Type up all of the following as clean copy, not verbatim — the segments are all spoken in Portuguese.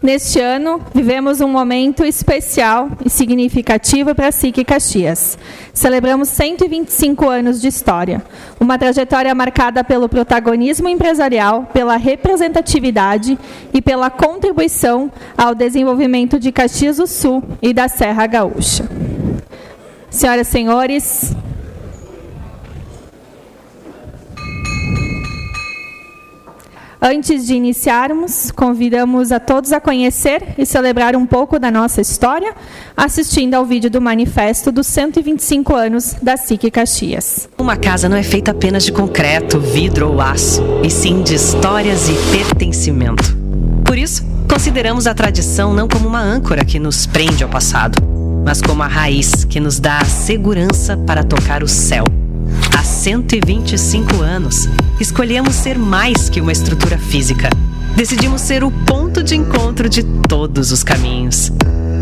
Neste ano, vivemos um momento especial e significativo para a SIC Caxias. Celebramos 125 anos de história, uma trajetória marcada pelo protagonismo empresarial, pela representatividade e pela contribuição ao desenvolvimento de Caxias do Sul e da Serra Gaúcha. Senhoras e senhores, antes de iniciarmos, convidamos a todos a conhecer e celebrar um pouco da nossa história, assistindo ao vídeo do manifesto dos 125 anos da SIC Caxias. Uma casa não é feita apenas de concreto, vidro ou aço, e sim de histórias e pertencimento. Por isso, consideramos a tradição não como uma âncora que nos prende ao passado, mas como a raiz que nos dá a segurança para tocar o céu. Há 125 anos, escolhemos ser mais que uma estrutura física. Decidimos ser o ponto de encontro de todos os caminhos.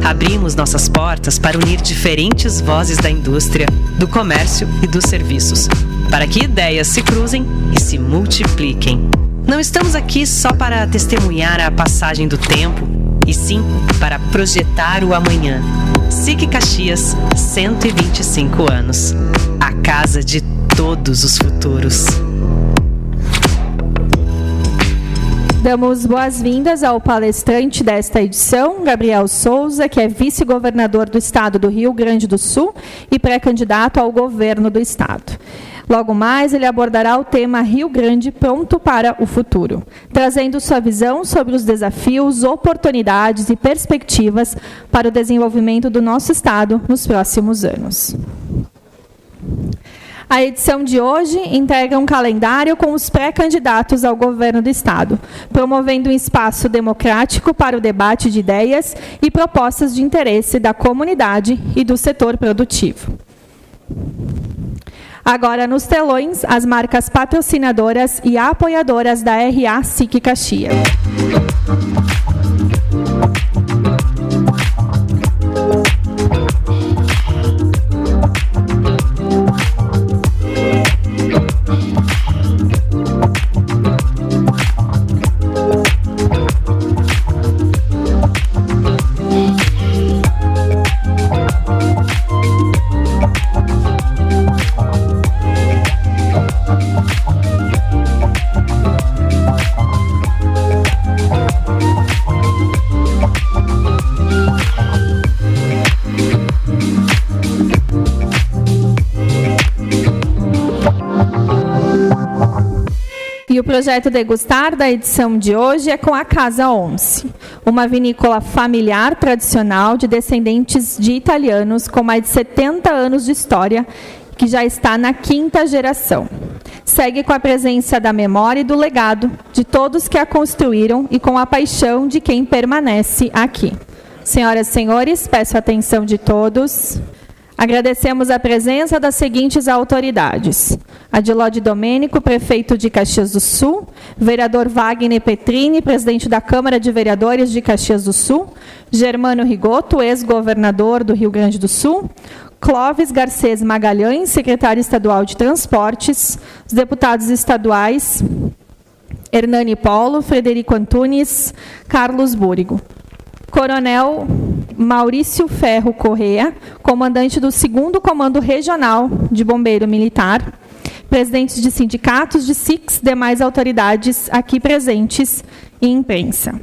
Abrimos nossas portas para unir diferentes vozes da indústria, do comércio e dos serviços, para que ideias se cruzem e se multipliquem. Não estamos aqui só para testemunhar a passagem do tempo, e sim para projetar o amanhã. SIC Caxias, 125 anos. A casa de todos os futuros. Damos boas-vindas ao palestrante desta edição, Gabriel Souza, que é vice-governador do Estado do Rio Grande do Sul e pré-candidato ao governo do Estado. Logo mais, ele abordará o tema Rio Grande Pronto para o Futuro, trazendo sua visão sobre os desafios, oportunidades e perspectivas para o desenvolvimento do nosso Estado nos próximos anos. A edição de hoje integra um calendário com os pré-candidatos ao governo do Estado, promovendo um espaço democrático para o debate de ideias e propostas de interesse da comunidade e do setor produtivo. Agora, nos telões, as marcas patrocinadoras e apoiadoras da RA SIC Caxias. E o projeto Degustar da edição de hoje é com a Casa Once, uma vinícola familiar tradicional de descendentes de italianos com mais de 70 anos de história, que já está na 5ª geração. Segue com a presença da memória e do legado de todos que a construíram e com a paixão de quem permanece aqui. Senhoras e senhores, peço a atenção de todos. Agradecemos a presença das seguintes autoridades: Adilode Domênico, prefeito de Caxias do Sul; vereador Wagner Petrini, presidente da Câmara de Vereadores de Caxias do Sul; Germano Rigoto, ex-governador do Rio Grande do Sul; Clóvis Garcês Magalhães, secretário estadual de Transportes; os deputados estaduais Hernani Polo, Frederico Antunes, Carlos Búrigo; Coronel Maurício Ferro Correa, comandante do 2º Comando Regional de Bombeiro Militar; presidentes de sindicatos de SICs, demais autoridades aqui presentes e imprensa.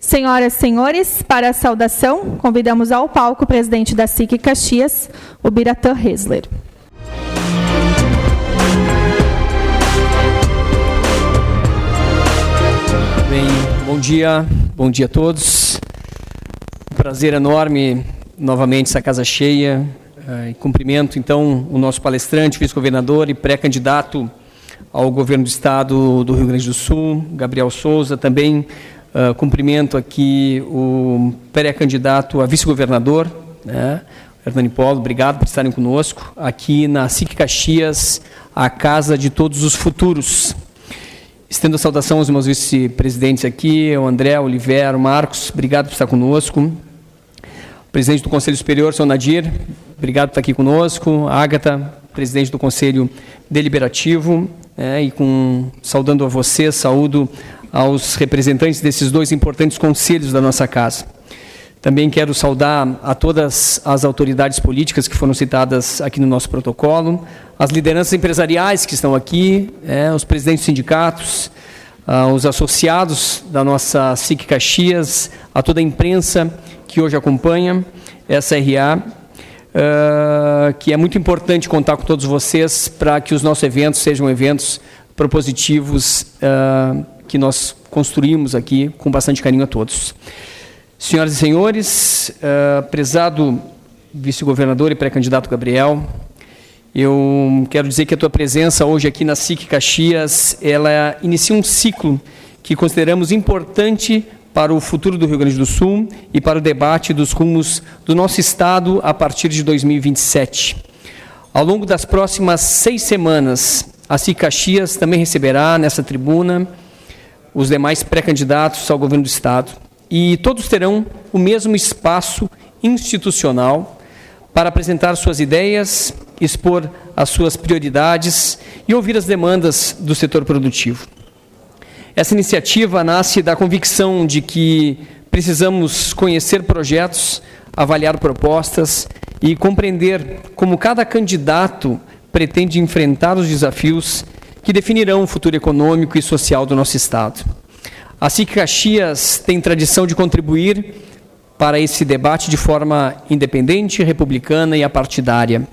Senhoras e senhores, para a saudação, convidamos ao palco o presidente da SIC Caxias, o Biratã Hesler. Bem, bom dia a todos. Um prazer enorme, novamente, essa casa cheia. Cumprimento, então, o nosso palestrante, vice-governador e pré-candidato ao governo do Estado do Rio Grande do Sul, Gabriel Souza. Também cumprimento aqui o pré-candidato a vice-governador, né, Hernani Polo. Obrigado por estarem conosco aqui na SIC Caxias, a casa de todos os futuros. Estendo a saudação aos meus vice-presidentes aqui, o André, o Oliveira, o Marcos. Obrigado por estar conosco. O presidente do Conselho Superior, senhor Nadir, obrigado por estar aqui conosco. A Ágata, presidente do Conselho Deliberativo, e saudando a você, saúdo aos representantes desses dois importantes conselhos da nossa casa. Também quero saudar a todas as autoridades políticas que foram citadas aqui no nosso protocolo, as lideranças empresariais que estão aqui, os presidentes dos sindicatos, os associados da nossa SIC Caxias, a toda a imprensa que hoje acompanha essa RA, que é muito importante contar com todos vocês para que os nossos eventos sejam eventos propositivos que nós construímos aqui com bastante carinho a todos. Senhoras e senhores, prezado vice-governador e pré-candidato Gabriel, eu quero dizer que a tua presença hoje aqui na SIC Caxias, ela inicia um ciclo que consideramos importante para o futuro do Rio Grande do Sul e para o debate dos rumos do nosso Estado a partir de 2027. Ao longo das próximas 6 semanas, a SIC Caxias também receberá nessa tribuna os demais pré-candidatos ao governo do Estado. E todos terão o mesmo espaço institucional para apresentar suas ideias, expor as suas prioridades e ouvir as demandas do setor produtivo. Essa iniciativa nasce da convicção de que precisamos conhecer projetos, avaliar propostas e compreender como cada candidato pretende enfrentar os desafios que definirão o futuro econômico e social do nosso Estado. A SIC Caxias tem tradição de contribuir para esse debate de forma independente, republicana e apartidária.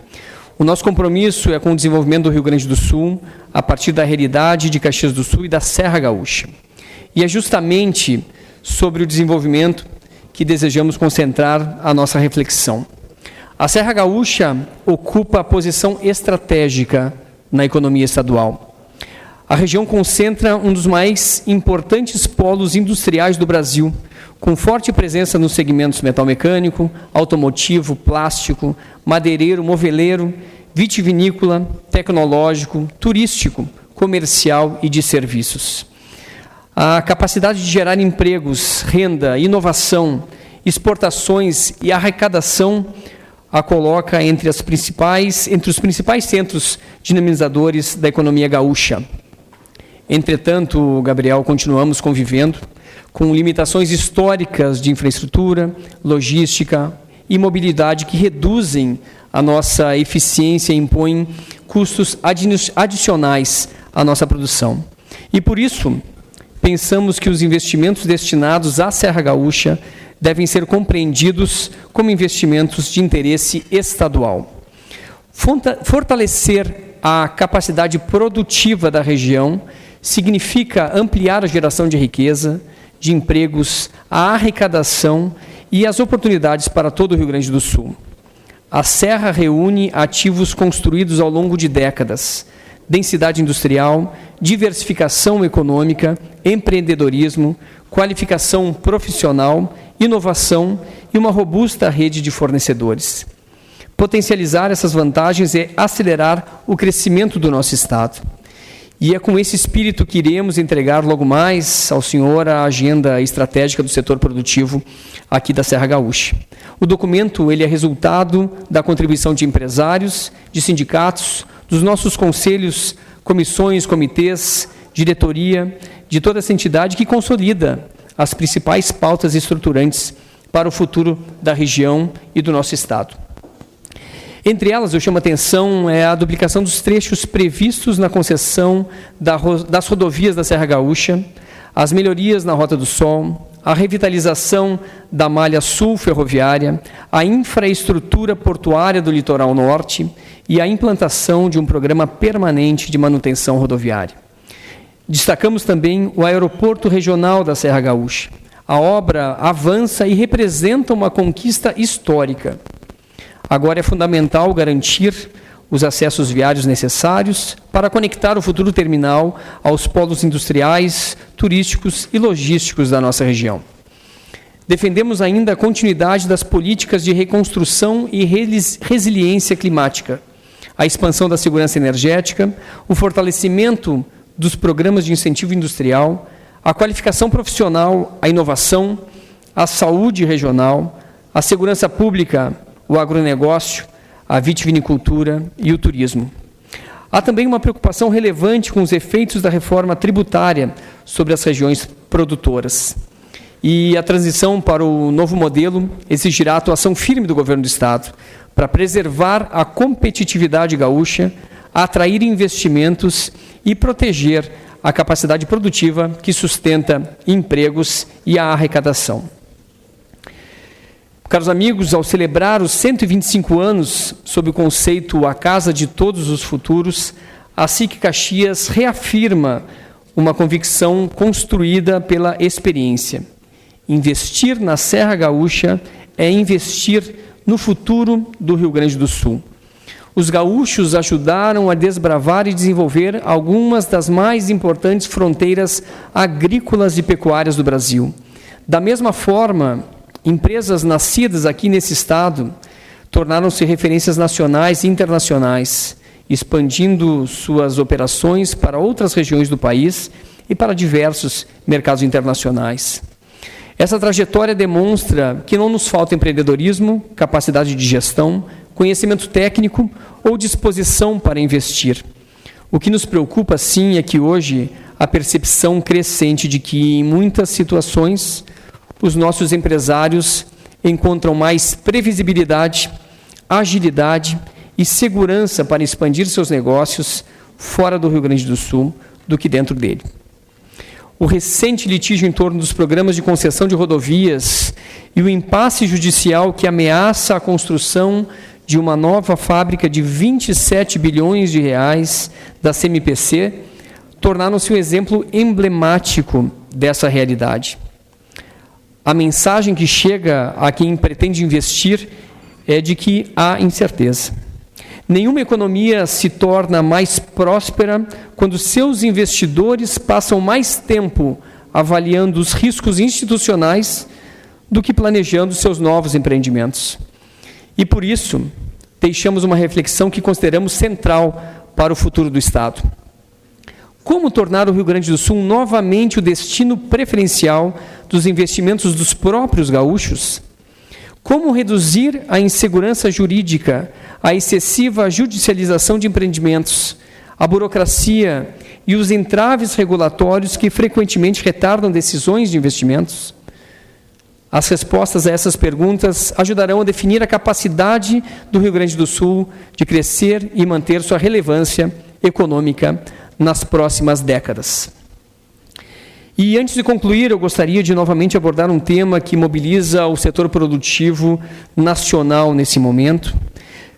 O nosso compromisso é com o desenvolvimento do Rio Grande do Sul a partir da realidade de Caxias do Sul e da Serra Gaúcha. E é justamente sobre o desenvolvimento que desejamos concentrar a nossa reflexão. A Serra Gaúcha ocupa a posição estratégica na economia estadual. A região concentra um dos mais importantes polos industriais do Brasil, com forte presença nos segmentos metalmecânico, automotivo, plástico, madeireiro, moveleiro, vitivinícola, tecnológico, turístico, comercial e de serviços. A capacidade de gerar empregos, renda, inovação, exportações e arrecadação a coloca entre os principais centros dinamizadores da economia gaúcha. Entretanto, Gabriel, continuamos convivendo com limitações históricas de infraestrutura, logística e mobilidade que reduzem a nossa eficiência e impõem custos adicionais à nossa produção. E por isso, pensamos que os investimentos destinados à Serra Gaúcha devem ser compreendidos como investimentos de interesse estadual. Fortalecer a capacidade produtiva da região significa ampliar a geração de riqueza, de empregos, a arrecadação e as oportunidades para todo o Rio Grande do Sul. A Serra reúne ativos construídos ao longo de décadas: densidade industrial, diversificação econômica, empreendedorismo, qualificação profissional, inovação e uma robusta rede de fornecedores. Potencializar essas vantagens é acelerar o crescimento do nosso Estado. E é com esse espírito que iremos entregar logo mais ao senhor a agenda estratégica do setor produtivo aqui da Serra Gaúcha. O documento ele é resultado da contribuição de empresários, de sindicatos, dos nossos conselhos, comissões, comitês, diretoria, de toda essa entidade que consolida as principais pautas estruturantes para o futuro da região e do nosso Estado. Entre elas, eu chamo a atenção a duplicação dos trechos previstos na concessão das rodovias da Serra Gaúcha, as melhorias na Rota do Sol, a revitalização da malha sul ferroviária, a infraestrutura portuária do litoral norte e a implantação de um programa permanente de manutenção rodoviária. Destacamos também o aeroporto regional da Serra Gaúcha. A obra avança e representa uma conquista histórica. Agora é fundamental garantir os acessos viários necessários para conectar o futuro terminal aos polos industriais, turísticos e logísticos da nossa região. Defendemos ainda a continuidade das políticas de reconstrução e resiliência climática, a expansão da segurança energética, o fortalecimento dos programas de incentivo industrial, a qualificação profissional, a inovação, a saúde regional, a segurança pública, o agronegócio, a vitivinicultura e o turismo. Há também uma preocupação relevante com os efeitos da reforma tributária sobre as regiões produtoras. E a transição para o novo modelo exigirá a atuação firme do governo do Estado para preservar a competitividade gaúcha, atrair investimentos e proteger a capacidade produtiva que sustenta empregos e a arrecadação. Caros amigos, ao celebrar os 125 anos sob o conceito A Casa de Todos os Futuros, a SIC Caxias reafirma uma convicção construída pela experiência. Investir na Serra Gaúcha é investir no futuro do Rio Grande do Sul. Os gaúchos ajudaram a desbravar e desenvolver algumas das mais importantes fronteiras agrícolas e pecuárias do Brasil. Da mesma forma, empresas nascidas aqui nesse estado tornaram-se referências nacionais e internacionais, expandindo suas operações para outras regiões do país e para diversos mercados internacionais. Essa trajetória demonstra que não nos falta empreendedorismo, capacidade de gestão, conhecimento técnico ou disposição para investir. O que nos preocupa, sim, é que hoje a percepção crescente de que, em muitas situações, os nossos empresários encontram mais previsibilidade, agilidade e segurança para expandir seus negócios fora do Rio Grande do Sul do que dentro dele. O recente litígio em torno dos programas de concessão de rodovias e o impasse judicial que ameaça a construção de uma nova fábrica de 27 bilhões de reais da CMPC tornaram-se um exemplo emblemático dessa realidade. A mensagem que chega a quem pretende investir é de que há incerteza. Nenhuma economia se torna mais próspera quando seus investidores passam mais tempo avaliando os riscos institucionais do que planejando seus novos empreendimentos. E por isso, deixamos uma reflexão que consideramos central para o futuro do Estado. Como tornar o Rio Grande do Sul novamente o destino preferencial dos investimentos dos próprios gaúchos? Como reduzir a insegurança jurídica, a excessiva judicialização de empreendimentos, a burocracia e os entraves regulatórios que frequentemente retardam decisões de investimentos? As respostas a essas perguntas ajudarão a definir a capacidade do Rio Grande do Sul de crescer e manter sua relevância econômica nas próximas décadas. E antes de concluir, eu gostaria de novamente abordar um tema que mobiliza o setor produtivo nacional nesse momento.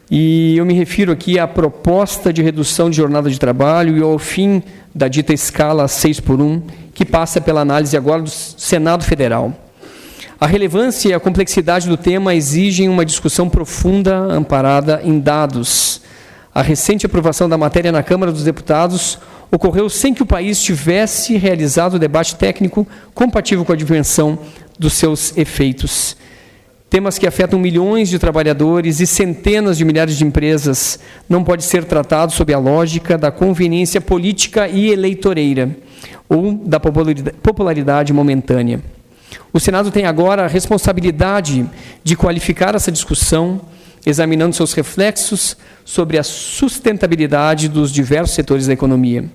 E eu me refiro aqui à proposta de redução de jornada de trabalho e ao fim da dita escala 6x1, que passa pela análise agora do Senado Federal. A relevância e a complexidade do tema exigem uma discussão profunda, amparada em dados. A recente aprovação da matéria na Câmara dos Deputados ocorreu sem que o país tivesse realizado o debate técnico compatível com a dimensão dos seus efeitos. Temas que afetam milhões de trabalhadores e centenas de milhares de empresas não pode ser tratado sob a lógica da conveniência política e eleitoreira ou da popularidade momentânea. O Senado tem agora a responsabilidade de qualificar essa discussão, examinando seus reflexos sobre a sustentabilidade dos diversos setores da economia.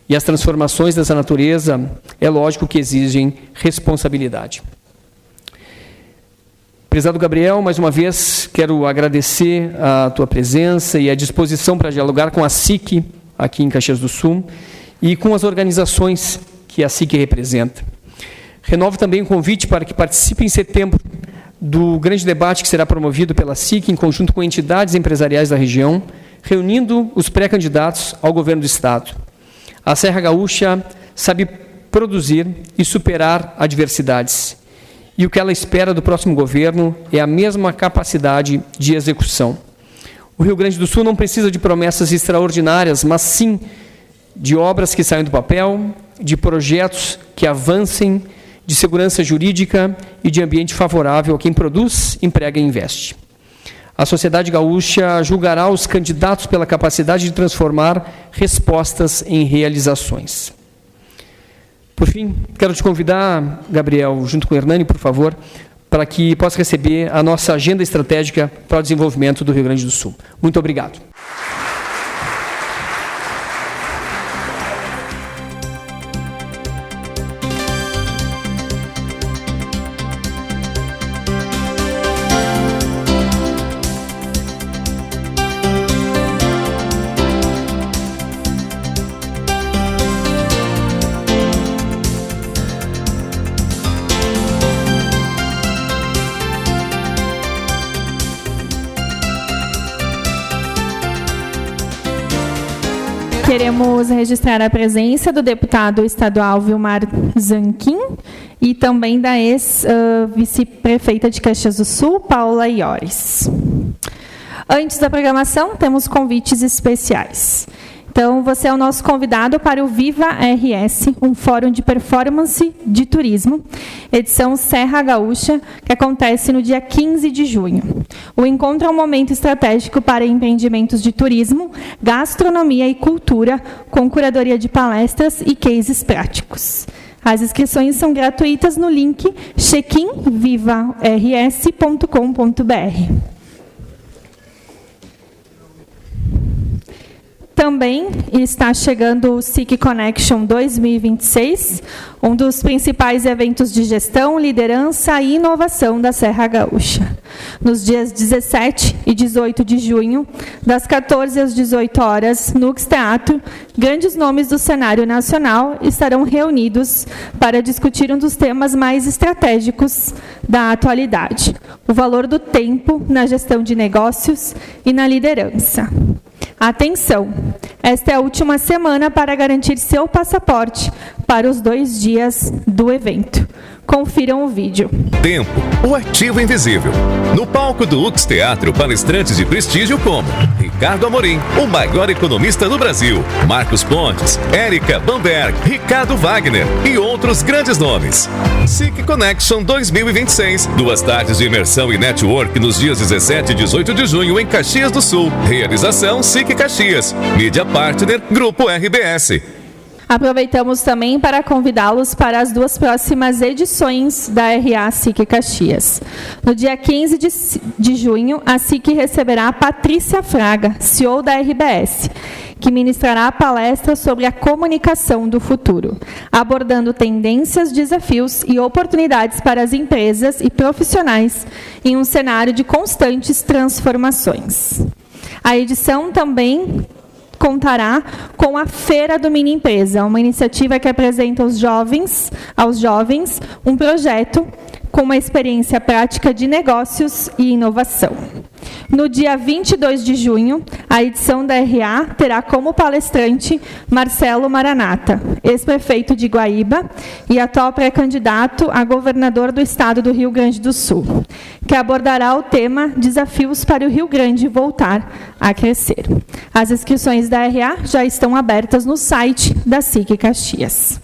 E as transformações dessa natureza, é lógico que exigem responsabilidade. Prezado Gabriel, mais uma vez quero agradecer a tua presença e a disposição para dialogar com a SIC, aqui em Caxias do Sul, e com as organizações que a SIC representa. Renovo também o convite para que participe em setembro do grande debate que será promovido pela SIC em conjunto com entidades empresariais da região, reunindo os pré-candidatos ao governo do Estado. A Serra Gaúcha sabe produzir e superar adversidades. E o que ela espera do próximo governo é a mesma capacidade de execução. O Rio Grande do Sul não precisa de promessas extraordinárias, mas sim de obras que saiam do papel, de projetos que avancem, de segurança jurídica e de ambiente favorável a quem produz, emprega e investe. A sociedade gaúcha julgará os candidatos pela capacidade de transformar respostas em realizações. Por fim, quero te convidar, Gabriel, junto com o Hernani, por favor, para que possa receber a nossa agenda estratégica para o desenvolvimento do Rio Grande do Sul. Muito obrigado. Queremos registrar a presença do deputado estadual Vilmar Zanquim e também da ex-vice-prefeita de Caxias do Sul, Paula Iores. Antes da programação, temos convites especiais. Então, você é o nosso convidado para o Viva RS, um fórum de performance de turismo, edição Serra Gaúcha, que acontece no dia 15 de junho. O encontro é um momento estratégico para empreendimentos de turismo, gastronomia e cultura, com curadoria de palestras e cases práticos. As inscrições são gratuitas no link checkinvivars.com.br. Também está chegando o SIC Connection 2026, um dos principais eventos de gestão, liderança e inovação da Serra Gaúcha. Nos dias 17 e 18 de junho, das 14 às 18 horas, no UX Teatro, grandes nomes do cenário nacional estarão reunidos para discutir um dos temas mais estratégicos da atualidade: o valor do tempo na gestão de negócios e na liderança. Atenção! Esta é a última semana para garantir seu passaporte para os 2 dias do evento. Confiram o vídeo. Tempo, o ativo invisível. No palco do UX Teatro, palestrantes de prestígio como Ricardo Amorim, o maior economista do Brasil, Marcos Pontes, Érica Bamberg, Ricardo Wagner e outros grandes nomes. SIC Connection 2026, 2 tardes de imersão e network nos dias 17 e 18 de junho em Caxias do Sul. Realização SIC Caxias. Mídia Partner, Grupo RBS. Aproveitamos também para convidá-los para as 2 próximas edições da RA SIC Caxias. No dia 15 de junho, a SIC receberá a Patrícia Fraga, CEO da RBS, que ministrará a palestra sobre a comunicação do futuro, abordando tendências, desafios e oportunidades para as empresas e profissionais em um cenário de constantes transformações. A edição também contará com a Feira do Mini Empresa, uma iniciativa que apresenta aos jovens um projeto com uma experiência prática de negócios e inovação. No dia 22 de junho, a edição da RA terá como palestrante Marcelo Maranata, ex-prefeito de Guaíba e atual pré-candidato a governador do estado do Rio Grande do Sul, que abordará o tema Desafios para o Rio Grande voltar a crescer. As inscrições da RA já estão abertas no site da SIC Caxias.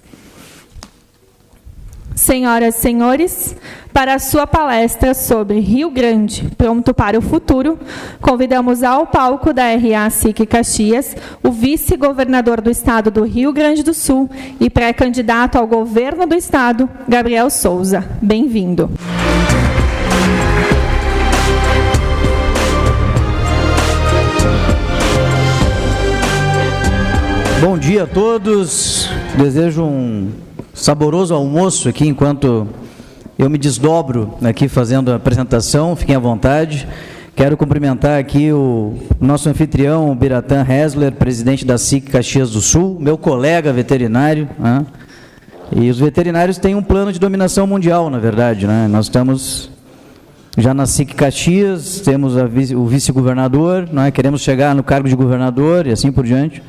Senhoras e senhores, para a sua palestra sobre Rio Grande, pronto para o futuro, convidamos ao palco da RA SIC Caxias o vice-governador do estado do Rio Grande do Sul e pré-candidato ao governo do estado, Gabriel Souza. Bem-vindo. Bom dia a todos. Desejo um saboroso almoço aqui enquanto eu me desdobro aqui fazendo a apresentação. Fiquem à vontade. Quero cumprimentar aqui o nosso anfitrião, o Biratã Hessler, presidente da SIC Caxias do Sul, meu colega veterinário, né? E os veterinários têm um plano de dominação mundial, na verdade, né? Nós estamos já na SIC Caxias, temos o vice-governador, né? Queremos chegar no cargo de governador e assim por diante.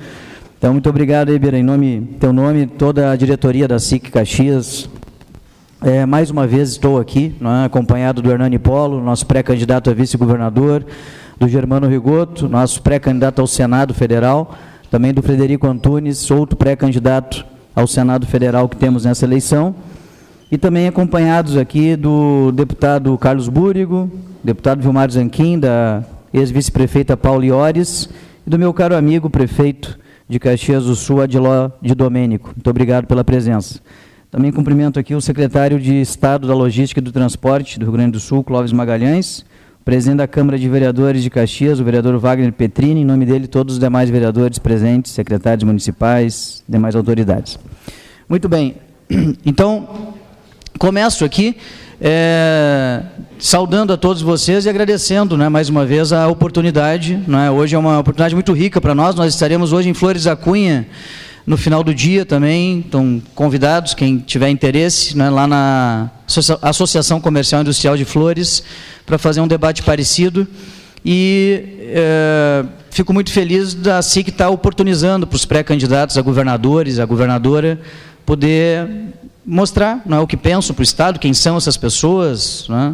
Então, muito obrigado, Ibira, em teu nome, toda a diretoria da SIC Caxias. Mais uma vez estou aqui, né, acompanhado do Hernani Polo, nosso pré-candidato a vice-governador, do Germano Rigoto, nosso pré-candidato ao Senado Federal, também do Frederico Antunes, outro pré-candidato ao Senado Federal que temos nessa eleição, e também acompanhados aqui do deputado Carlos Búrigo, deputado Vilmar Zanquim, da ex-vice-prefeita Paula Iores, e do meu caro amigo prefeito de Caxias do Sul, Adiló de Domênico. Muito obrigado pela presença. Também cumprimento aqui o secretário de Estado da Logística e do Transporte do Rio Grande do Sul, Clóvis Magalhães, o presidente da Câmara de Vereadores de Caxias, o vereador Wagner Petrini, em nome dele todos os demais vereadores presentes, secretários municipais, demais autoridades. Muito bem, então, começo aqui saudando a todos vocês e agradecendo, né, mais uma vez a oportunidade, né? Hoje é uma oportunidade muito rica para nós estaremos hoje em Flores da Cunha, no final do dia também, estão convidados, quem tiver interesse, né, lá na Associação Comercial e Industrial de Flores, para fazer um debate parecido. e fico muito feliz da SIC estar oportunizando para os pré-candidatos a governadores, a governadora, poder mostrar, não é, o que pensam para o Estado, quem são essas pessoas, não é?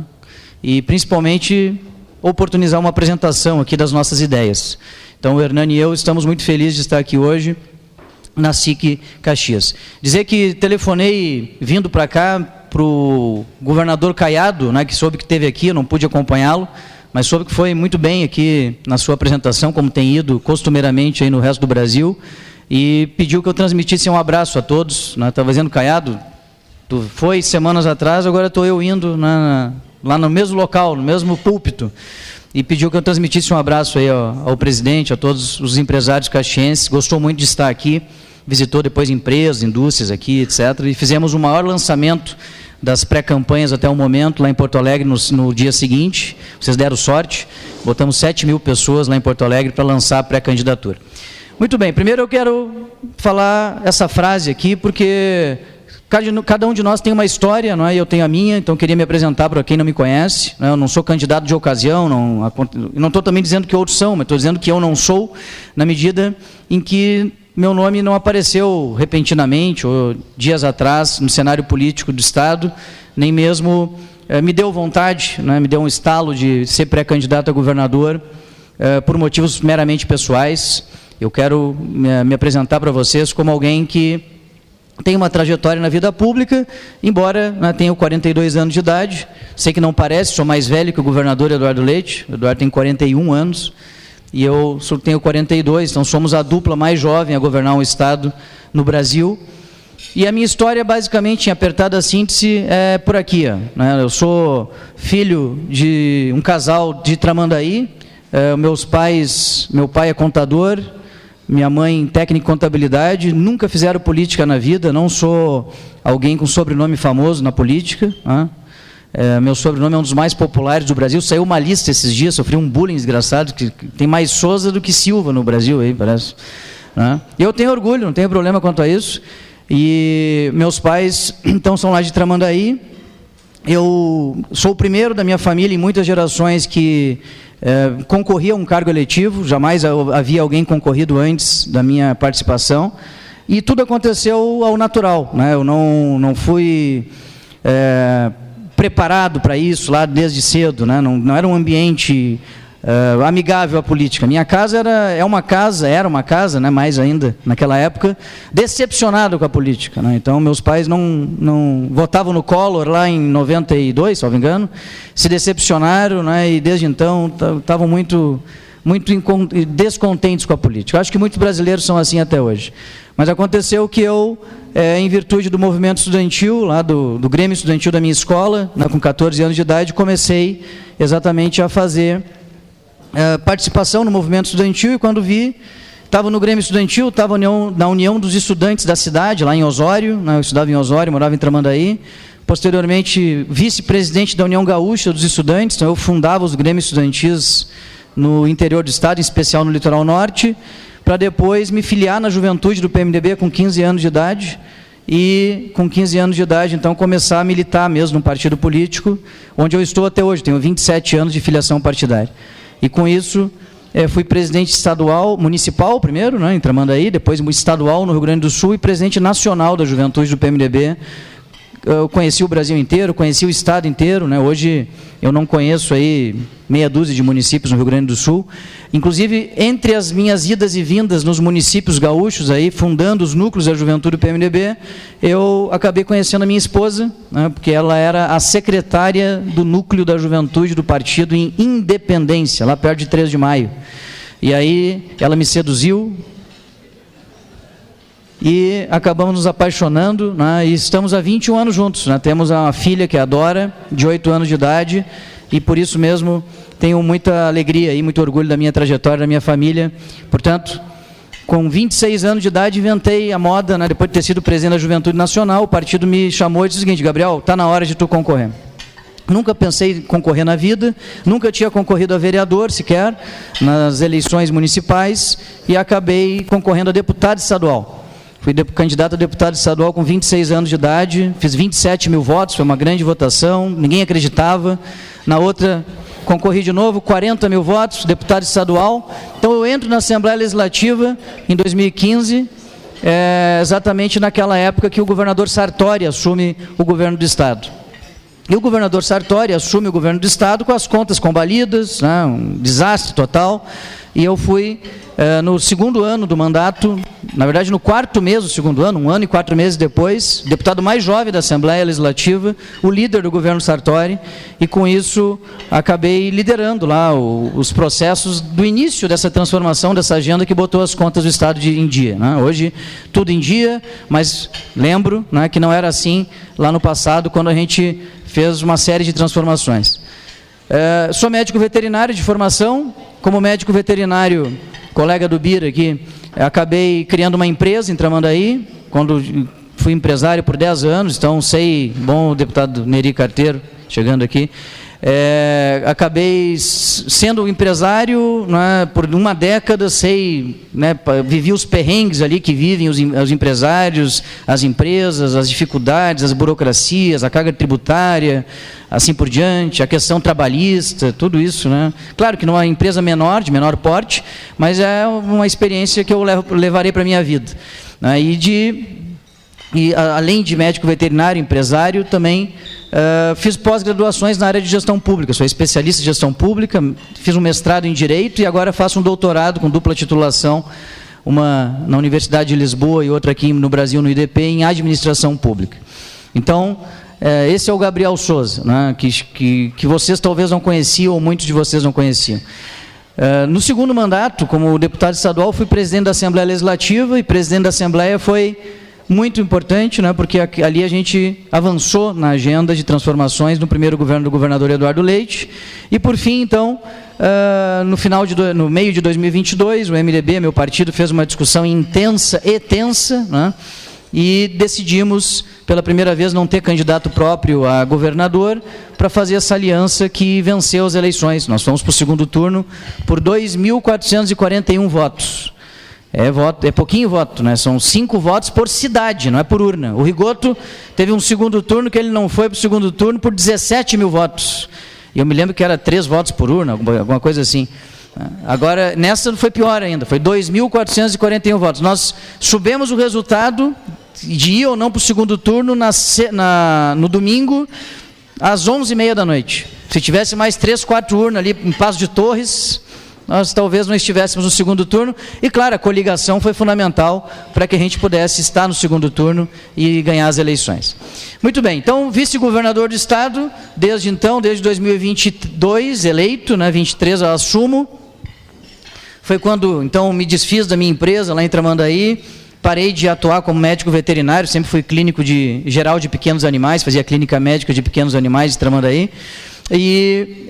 E principalmente oportunizar uma apresentação aqui das nossas ideias. Então o Hernani e eu estamos muito felizes de estar aqui hoje na SIC Caxias. Dizer que telefonei vindo para cá para o governador Caiado, né, que soube que esteve aqui, eu não pude acompanhá-lo, mas soube que foi muito bem aqui na sua apresentação, como tem ido costumeiramente aí no resto do Brasil, e pediu que eu transmitisse um abraço a todos. Estava dizendo, Caiado, tu foi semanas atrás, agora estou eu indo lá no mesmo local, no mesmo púlpito, e pediu que eu transmitisse um abraço aí ao presidente, a todos os empresários caxienses. Gostou muito de estar aqui, visitou depois empresas, indústrias aqui, etc. E fizemos o maior lançamento das pré-campanhas até o momento, lá em Porto Alegre, no dia seguinte. Vocês deram sorte, botamos 7.000 pessoas lá em Porto Alegre para lançar a pré-candidatura. Muito bem, primeiro eu quero falar essa frase aqui, porque cada um de nós tem uma história, não é? Eu tenho a minha, então eu queria me apresentar para quem não me conhece, não é? Eu não sou candidato de ocasião, não estou também dizendo que outros são, mas estou dizendo que eu não sou, na medida em que meu nome não apareceu repentinamente, ou dias atrás, no cenário político do Estado, nem mesmo me deu vontade, né? Me deu um estalo de ser pré-candidato a governador, por motivos meramente pessoais. Eu quero me apresentar para vocês como alguém que tem uma trajetória na vida pública, embora, né, tenha 42 anos de idade. Sei que não parece, sou mais velho que o governador Eduardo Leite. O Eduardo tem 41 anos e eu tenho 42, então somos a dupla mais jovem a governar um estado no Brasil. E a minha história, basicamente, em apertada síntese, é por aqui. Né? Eu sou filho de um casal de Tramandaí. Meu pai é contador, minha mãe técnica em contabilidade, nunca fizeram política na vida, não sou alguém com sobrenome famoso na política. Né? Meu sobrenome é um dos mais populares do Brasil, saiu uma lista esses dias, sofri um bullying desgraçado, que tem mais Souza do que Silva no Brasil, aí, parece. Né? E eu tenho orgulho, não tenho problema quanto a isso, e meus pais, então, são lá de Tramandaí. Eu sou o primeiro da minha família em muitas gerações que concorria a um cargo eletivo, jamais havia alguém concorrido antes da minha participação, e tudo aconteceu ao natural, né? Eu não fui preparado para isso lá desde cedo, né? Não era um ambiente amigável à política. Minha casa era uma casa, né, mais ainda naquela época, decepcionado com a política, né? Então meus pais não votavam no Collor lá em 92, se não me engano, se decepcionaram, né, e desde então estavam muito descontentes com a política. Acho que muitos brasileiros são assim até hoje. Mas aconteceu que eu, em virtude do movimento estudantil, lá do Grêmio Estudantil da minha escola, né, com 14 anos de idade, comecei exatamente a fazer participação no movimento estudantil, e quando vi, estava no Grêmio Estudantil, estava na União dos Estudantes da cidade, lá em Osório, né, eu estudava em Osório, morava em Tramandaí, posteriormente vice-presidente da União Gaúcha dos Estudantes, então eu fundava os Grêmios Estudantis no interior do estado, em especial no litoral norte, para depois me filiar na juventude do PMDB com 15 anos de idade, e com 15 anos de idade, então, começar a militar mesmo num partido político, onde eu estou até hoje, tenho 27 anos de filiação partidária. E com isso, fui presidente estadual, municipal primeiro, né, em Tramandaí, depois estadual no Rio Grande do Sul e presidente nacional da juventude do PMDB. Eu conheci o Brasil inteiro, conheci o estado inteiro, né? Hoje eu não conheço aí meia dúzia de municípios no Rio Grande do Sul. Inclusive, entre as minhas idas e vindas nos municípios gaúchos, aí, fundando os núcleos da juventude do PMDB, eu acabei conhecendo a minha esposa, né? Porque ela era a secretária do núcleo da juventude do partido em Independência, lá perto de 3 de maio. E aí ela me seduziu, e acabamos nos apaixonando, né, e estamos há 21 anos juntos, né, temos uma filha que é a Dora, de 8 anos de idade, e por isso mesmo tenho muita alegria e muito orgulho da minha trajetória, da minha família. Portanto, com 26 anos de idade, inventei a moda, né, depois de ter sido presidente da Juventude Nacional, o partido me chamou e disse o seguinte: Gabriel, está na hora de tu concorrer. Nunca pensei em concorrer na vida, nunca tinha concorrido a vereador sequer, nas eleições municipais, e acabei concorrendo a deputado estadual. Fui candidato a deputado estadual com 26 anos de idade, fiz 27 mil votos, foi uma grande votação, ninguém acreditava. Na outra concorri de novo, 40 mil votos, deputado estadual. Então eu entro na Assembleia Legislativa em 2015, exatamente naquela época que o governador Sartori assume o governo do Estado. E o governador Sartori assume o governo do Estado com as contas combalidas, né, um desastre total, e eu fui, no segundo ano do mandato, na verdade no quarto mês do segundo ano, 1 ano e 4 meses depois, deputado mais jovem da Assembleia Legislativa, o líder do governo Sartori, e com isso acabei liderando lá os processos do início dessa transformação, dessa agenda que botou as contas do Estado em dia, né? Hoje tudo em dia, mas lembro, né, que não era assim lá no passado, quando a gente fez uma série de transformações. Sou médico veterinário de formação. Como médico veterinário, colega do Bira aqui, acabei criando uma empresa em Tramandaí, quando fui empresário por 10 anos, então sei, bom, o deputado Neri Carteiro, chegando aqui, acabei sendo empresário, né, por uma década, sei, né, vivi os perrengues ali que vivem os empresários, as empresas, as dificuldades, as burocracias, a carga tributária, assim por diante, a questão trabalhista, tudo isso, né? Claro que numa empresa menor, de menor porte, mas é uma experiência que eu levarei para a minha vida, né? E além de médico veterinário, empresário, também fiz pós-graduações na área de gestão pública, sou especialista em gestão pública, fiz um mestrado em Direito e agora faço um doutorado com dupla titulação, uma na Universidade de Lisboa e outra aqui no Brasil, no IDP, em Administração Pública. Então, esse é o Gabriel Souza, né, que vocês talvez não conheciam, ou muitos de vocês não conheciam. No segundo mandato, como deputado estadual, fui presidente da Assembleia Legislativa, e presidente da Assembleia foi muito importante, né, porque ali a gente avançou na agenda de transformações no primeiro governo do governador Eduardo Leite, e por fim, então, no meio de 2022, o MDB, meu partido, fez uma discussão intensa e tensa, né, e decidimos, pela primeira vez, não ter candidato próprio a governador, para fazer essa aliança que venceu as eleições. Nós fomos para o segundo turno por 2.441 votos. É pouquinho voto, né? São 5 votos por cidade, não é por urna. O Rigoto teve um segundo turno que ele não foi para o segundo turno por 17 mil votos. E eu me lembro que era 3 votos por urna, alguma coisa assim. Agora, nessa foi pior ainda, foi 2.441 votos. Nós subimos o resultado de ir ou não para o segundo turno no domingo, às 11h30 da noite. Se tivesse mais 3, 4 urnas ali em Passo de Torres, nós talvez não estivéssemos no segundo turno. E, claro, a coligação foi fundamental para que a gente pudesse estar no segundo turno e ganhar as eleições. Muito bem, então, vice-governador do Estado, desde 2022, eleito, né, 23 eu assumo. Foi quando, então, me desfiz da minha empresa lá em Tramandaí, parei de atuar como médico veterinário, sempre fui clínico geral de pequenos animais, fazia clínica médica de pequenos animais de Tramandaí, e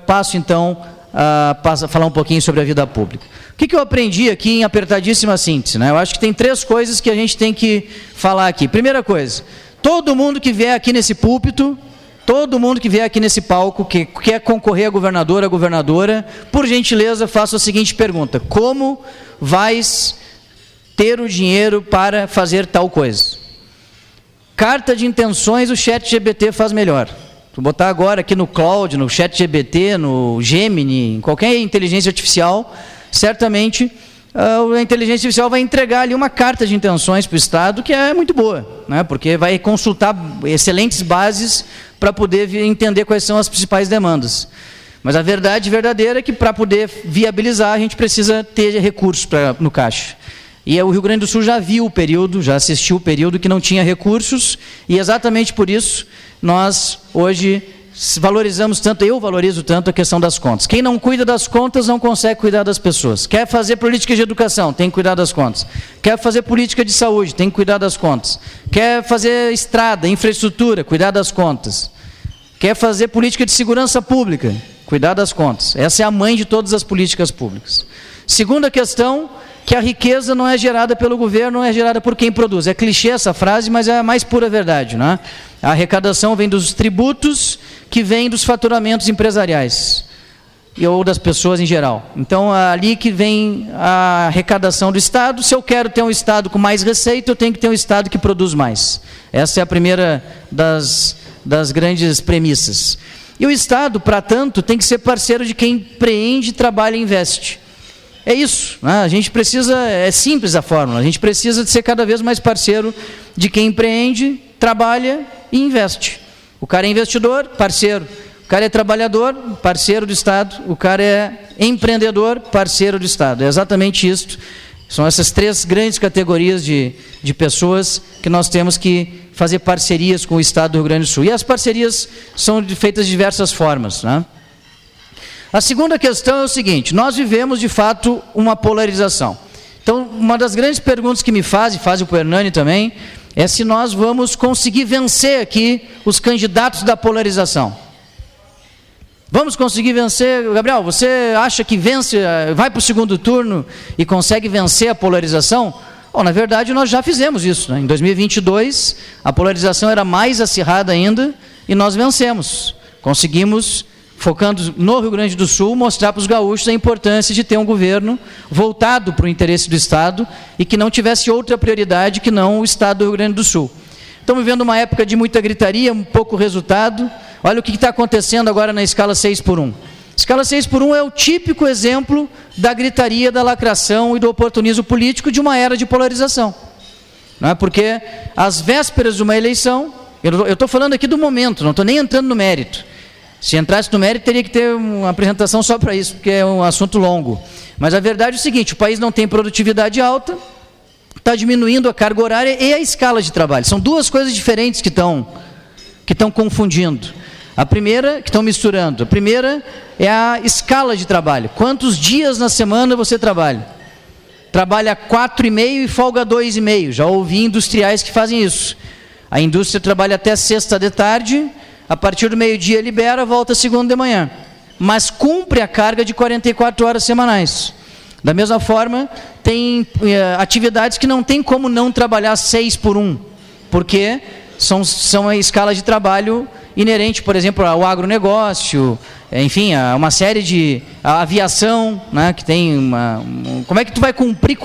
passo, então, a falar um pouquinho sobre a vida pública. O que eu aprendi aqui em apertadíssima síntese, né? Eu acho que tem 3 coisas que a gente tem que falar aqui. Primeira coisa, todo mundo que vier aqui nesse púlpito, todo mundo que vier aqui nesse palco, que quer concorrer a governadora, por gentileza, faça a seguinte pergunta: como vais ter o dinheiro para fazer tal coisa? Carta de intenções, o ChatGPT faz melhor. Vou botar agora aqui no Cloud, no ChatGPT, no Gemini, em qualquer inteligência artificial, certamente a inteligência artificial vai entregar ali uma carta de intenções para o Estado, que é muito boa, né? Porque vai consultar excelentes bases para poder entender quais são as principais demandas. Mas a verdade verdadeira é que para poder viabilizar a gente precisa ter recursos no caixa. E o Rio Grande do Sul já viu o período, já assistiu o período que não tinha recursos, e exatamente por isso nós hoje valorizamos tanto, eu valorizo tanto a questão das contas. Quem não cuida das contas não consegue cuidar das pessoas. Quer fazer política de educação, tem que cuidar das contas. Quer fazer política de saúde, tem que cuidar das contas. Quer fazer estrada, infraestrutura, cuidar das contas. Quer fazer política de segurança pública, cuidar das contas. Essa é a mãe de todas as políticas públicas. Segunda questão, que a riqueza não é gerada pelo governo, não é gerada por quem produz. É clichê essa frase, mas é a mais pura verdade, né? A arrecadação vem dos tributos, que vem dos faturamentos empresariais, ou das pessoas em geral. Então, ali que vem a arrecadação do Estado. Se eu quero ter um Estado com mais receita, eu tenho que ter um Estado que produz mais. Essa é a primeira das grandes premissas. E o Estado, para tanto, tem que ser parceiro de quem empreende, trabalha e investe. É isso, né? A gente precisa, é simples a fórmula, a gente precisa de ser cada vez mais parceiro de quem empreende, trabalha e investe. O cara é investidor, parceiro. O cara é trabalhador, parceiro do Estado. O cara é empreendedor, parceiro do Estado. É exatamente isso. São essas 3 grandes categorias de pessoas que nós temos que fazer parcerias com o Estado do Rio Grande do Sul. E as parcerias são feitas de diversas formas, né? A segunda questão é o seguinte: nós vivemos, de fato, uma polarização. Então, uma das grandes perguntas que me fazem para o Hernani também, é se nós vamos conseguir vencer aqui os candidatos da polarização. Vamos conseguir vencer? Gabriel, você acha que vence, vai para o segundo turno e consegue vencer a polarização? Bom, na verdade, nós já fizemos isso, né? Em 2022, a polarização era mais acirrada ainda e nós vencemos. Conseguimos, focando no Rio Grande do Sul, mostrar para os gaúchos a importância de ter um governo voltado para o interesse do Estado e que não tivesse outra prioridade que não o Estado do Rio Grande do Sul. Estamos vivendo uma época de muita gritaria, um pouco resultado. Olha o que está acontecendo agora na escala 6x1. Escala 6x1 é o típico exemplo da gritaria, da lacração e do oportunismo político de uma era de polarização. Não é? Porque às vésperas de uma eleição, eu estou falando aqui do momento, não estou nem entrando no mérito. Se entrasse no mérito, teria que ter uma apresentação só para isso, porque é um assunto longo. Mas a verdade é o seguinte: o país não tem produtividade alta, está diminuindo a carga horária e a escala de trabalho. São 2 coisas diferentes que estão confundindo. A primeira, que estão misturando, a primeira é a escala de trabalho. Quantos dias na semana você trabalha? Trabalha 4,5 e folga 2,5. Já ouvi industriais que fazem isso. A indústria trabalha até sexta de tarde, a partir do meio-dia libera, volta segunda de manhã. Mas cumpre a carga de 44 horas semanais. Da mesma forma, tem atividades que não tem como não trabalhar 6x1, porque são a escala de trabalho inerente, por exemplo, ao agronegócio, enfim, a uma série de... a aviação, né, que tem como é que tu vai cumprir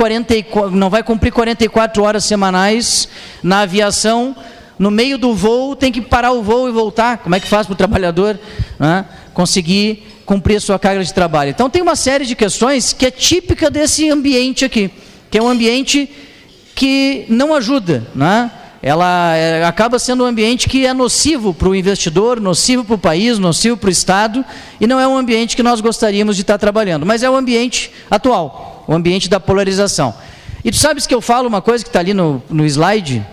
não vai cumprir 44 horas semanais na aviação? No meio do voo, tem que parar o voo e voltar. Como é que faz para o trabalhador, né, conseguir cumprir a sua carga de trabalho? Então, tem uma série de questões que é típica desse ambiente aqui, que é um ambiente que não ajuda, né? Ela acaba sendo um ambiente que é nocivo para o investidor, nocivo para o país, nocivo para o Estado, e não é um ambiente que nós gostaríamos de estar trabalhando, mas é o ambiente atual, o ambiente da polarização. E tu sabes que eu falo uma coisa que está ali no slide,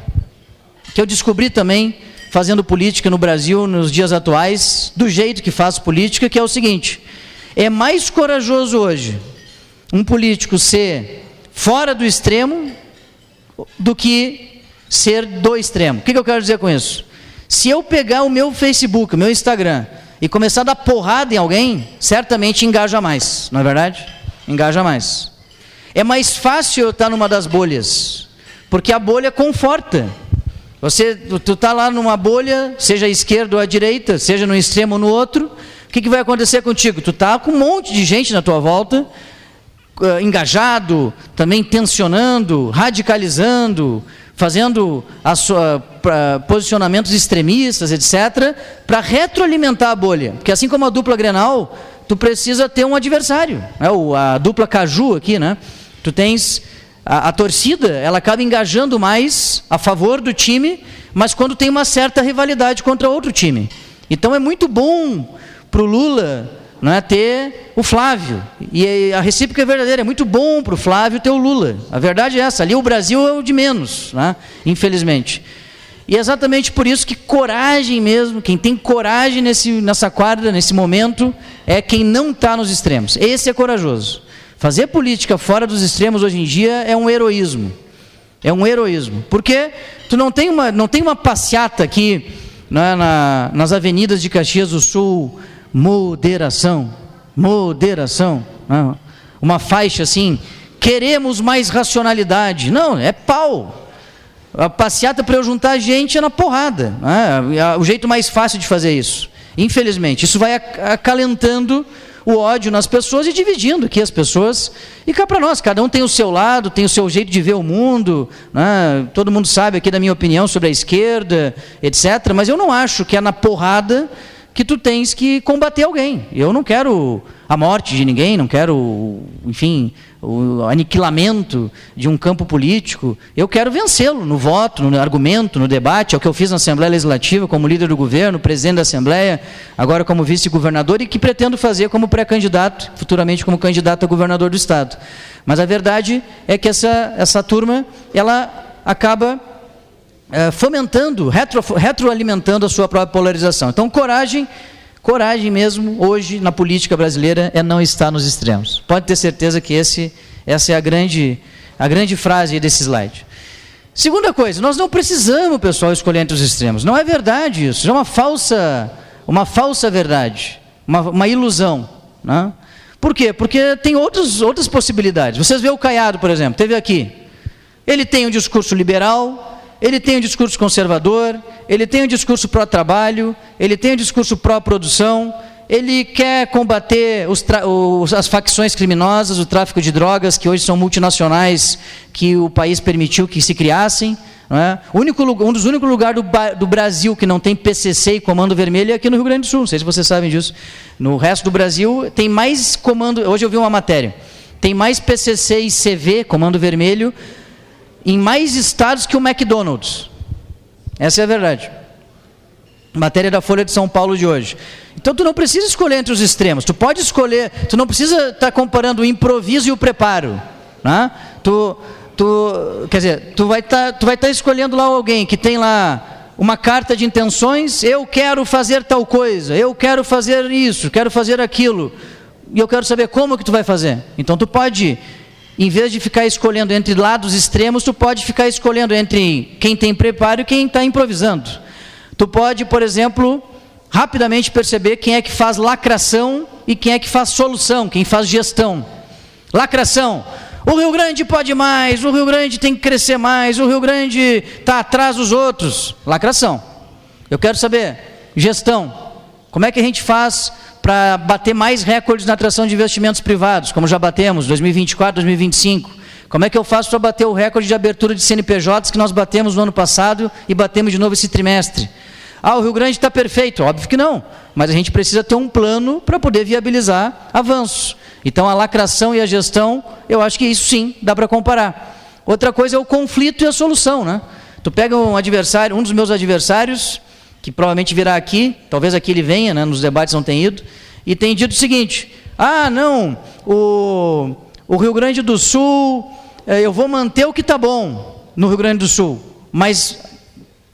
que eu descobri também fazendo política no Brasil nos dias atuais, do jeito que faço política, que é o seguinte: é mais corajoso hoje um político ser fora do extremo do que ser do extremo. O que eu quero dizer com isso? Se eu pegar o meu Facebook, o meu Instagram, e começar a dar porrada em alguém, certamente engaja mais, não é verdade? Engaja mais. É mais fácil eu estar numa das bolhas, porque a bolha conforta. Tu está lá numa bolha, seja à esquerda ou à direita, seja no extremo ou no outro, o que vai acontecer contigo? Tu está com um monte de gente na tua volta, engajado, também tensionando, radicalizando, fazendo posicionamentos extremistas, etc., para retroalimentar a bolha. Porque assim como a dupla Grenal, tu precisa ter um adversário. Né? A dupla Caju aqui, né? Tu tens a torcida, ela acaba engajando mais a favor do time, mas quando tem uma certa rivalidade contra outro time. Então é muito bom para o Lula, né, ter o Flávio, e a recíproca é verdadeira, é muito bom para o Flávio ter o Lula, a verdade é essa, ali o Brasil é o de menos, né, infelizmente. E é exatamente por isso que coragem mesmo, quem tem coragem nessa quadra, nesse momento, é quem não está nos extremos. Esse é corajoso. Fazer política fora dos extremos hoje em dia é um heroísmo. É um heroísmo. Porque tu não tem uma passeata aqui, né, nas avenidas de Caxias do Sul, moderação, não. Uma faixa assim, queremos mais racionalidade. Não, é pau. A passeata para eu juntar gente é na porrada, né? O jeito mais fácil de fazer isso. Infelizmente, isso vai acalentando o ódio nas pessoas e dividindo aqui as pessoas. E cá para nós, cada um tem o seu lado, tem o seu jeito de ver o mundo, né? Todo mundo sabe aqui da minha opinião sobre a esquerda, etc. Mas eu não acho que é na porrada que tu tens que combater alguém. Eu não quero a morte de ninguém, não quero, enfim, o aniquilamento de um campo político. Eu quero vencê-lo no voto, no argumento, no debate. É o que eu fiz na Assembleia Legislativa como líder do governo, presidente da Assembleia, agora como vice-governador, e que pretendo fazer como pré-candidato, futuramente como candidato a governador do Estado. Mas a verdade é que essa turma, ela acaba fomentando, retroalimentando a sua própria polarização. Então, coragem mesmo, hoje, na política brasileira, é não estar nos extremos. Pode ter certeza que essa é a grande frase desse slide. Segunda coisa, nós não precisamos, pessoal, escolher entre os extremos. Não é verdade isso, é uma falsa verdade, uma ilusão, né? Por quê? Porque tem outras possibilidades. Vocês veem o Caiado, por exemplo, teve aqui. Ele tem um discurso liberal, ele tem um discurso conservador, ele tem um discurso pró-trabalho, ele tem um discurso pró-produção, ele quer combater as facções criminosas, o tráfico de drogas, que hoje são multinacionais, que o país permitiu que se criassem. Não é? Um dos únicos lugares do Brasil que não tem PCC e Comando Vermelho é aqui no Rio Grande do Sul, não sei se vocês sabem disso. No resto do Brasil tem mais comando, hoje eu vi uma matéria, tem mais PCC e CV, Comando Vermelho, em mais estados que o McDonald's. Essa é a verdade. Matéria da Folha de São Paulo de hoje. Então tu não precisa escolher entre os extremos, tu pode escolher, tu não precisa estar comparando o improviso e o preparo, né? Tu vai estar escolhendo lá alguém que tem lá uma carta de intenções, eu quero fazer tal coisa, eu quero fazer isso, quero fazer aquilo, e eu quero saber como que tu vai fazer. Então tu pode, em vez de ficar escolhendo entre lados extremos, tu pode ficar escolhendo entre quem tem preparo e quem está improvisando. Tu pode, por exemplo, rapidamente perceber quem é que faz lacração e quem é que faz solução, quem faz gestão. Lacração. O Rio Grande pode mais, o Rio Grande tem que crescer mais, o Rio Grande está atrás dos outros. Lacração. Eu quero saber, gestão. Como é que a gente faz para bater mais recordes na atração de investimentos privados, como já batemos, 2024, 2025? Como é que eu faço para bater o recorde de abertura de CNPJs que nós batemos no ano passado e batemos de novo esse trimestre? O Rio Grande está perfeito? Óbvio que não, mas a gente precisa ter um plano para poder viabilizar avanços. Então a lacração e a gestão, eu acho que isso sim, dá para comparar. Outra coisa é o conflito e a solução, né? Tu pega um adversário, um dos meus adversários, que provavelmente virá aqui, talvez aqui ele venha, né, nos debates não tem ido, e tem dito o seguinte: o Rio Grande do Sul, eu vou manter o que está bom no Rio Grande do Sul, mas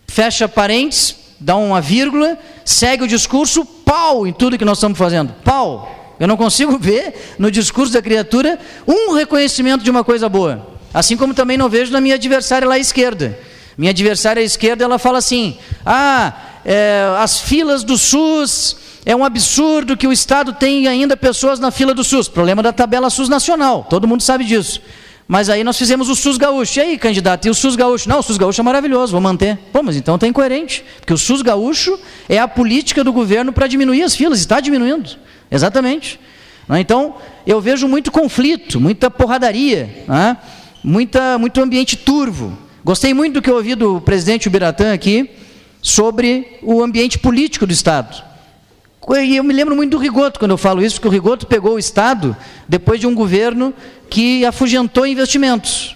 fecha parênteses, dá uma vírgula, segue o discurso, pau em tudo que nós estamos fazendo, pau. Eu não consigo ver no discurso da criatura um reconhecimento de uma coisa boa. Assim como também não vejo na minha adversária lá à esquerda. Minha adversária à esquerda, ela fala assim: as filas do SUS, é um absurdo que o Estado tenha ainda pessoas na fila do SUS. Problema da tabela SUS nacional, todo mundo sabe disso. Mas aí nós fizemos o SUS gaúcho. E aí, candidato, e o SUS gaúcho? Não, o SUS gaúcho é maravilhoso, vou manter. Pô, mas então está incoerente, porque o SUS gaúcho é a política do governo para diminuir as filas, está diminuindo. Exatamente. Então, eu vejo muito conflito, muita porradaria, né? Muito ambiente turvo. Gostei muito do que eu ouvi do presidente Ubiratã aqui sobre o ambiente político do Estado. E eu me lembro muito do Rigoto quando eu falo isso, porque o Rigoto pegou o Estado depois de um governo que afugentou investimentos.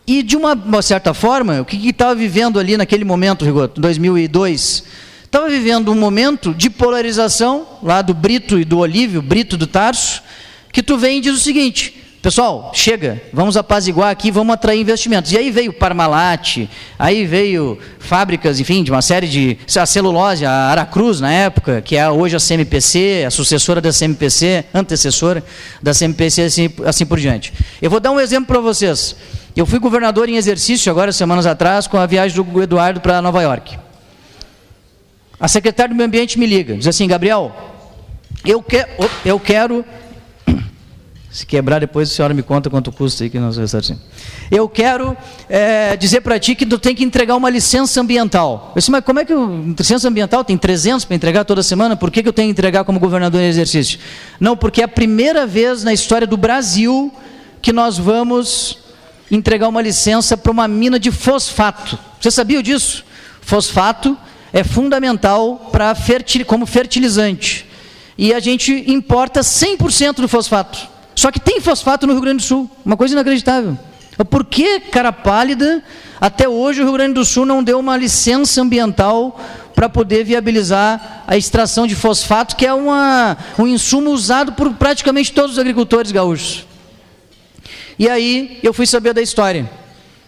E de uma certa forma, o que estava vivendo ali naquele momento, Rigoto, 2002? Estava vivendo um momento de polarização, lá do Brito e do Olívio, Brito do Tarso, que tu vem e diz o seguinte: pessoal, chega, vamos apaziguar aqui, vamos atrair investimentos. E aí veio Parmalat, aí veio fábricas, enfim, de uma série de... A celulose, a Aracruz, na época, que é hoje a CMPC, a sucessora da CMPC, antecessora da CMPC, assim por diante. Eu vou dar um exemplo para vocês. Eu fui governador em exercício, agora, semanas atrás, com a viagem do Eduardo para Nova York. A secretária do Meio Ambiente me liga, diz assim: Gabriel, eu quero... Se quebrar depois a senhora me conta quanto custa aí que nós ressarcimos. Eu quero dizer para ti que tu tem que entregar uma licença ambiental. Eu disse: mas como é que licença ambiental tem 300 para entregar toda semana? Por que eu tenho que entregar como governador em exercício? Não, porque é a primeira vez na história do Brasil que nós vamos entregar uma licença para uma mina de fosfato. Você sabia disso? Fosfato é fundamental como fertilizante. E a gente importa 100% do fosfato. Só que tem fosfato no Rio Grande do Sul, uma coisa inacreditável. Por que, cara pálida, até hoje o Rio Grande do Sul não deu uma licença ambiental para poder viabilizar a extração de fosfato, que é um insumo usado por praticamente todos os agricultores gaúchos? E aí eu fui saber da história.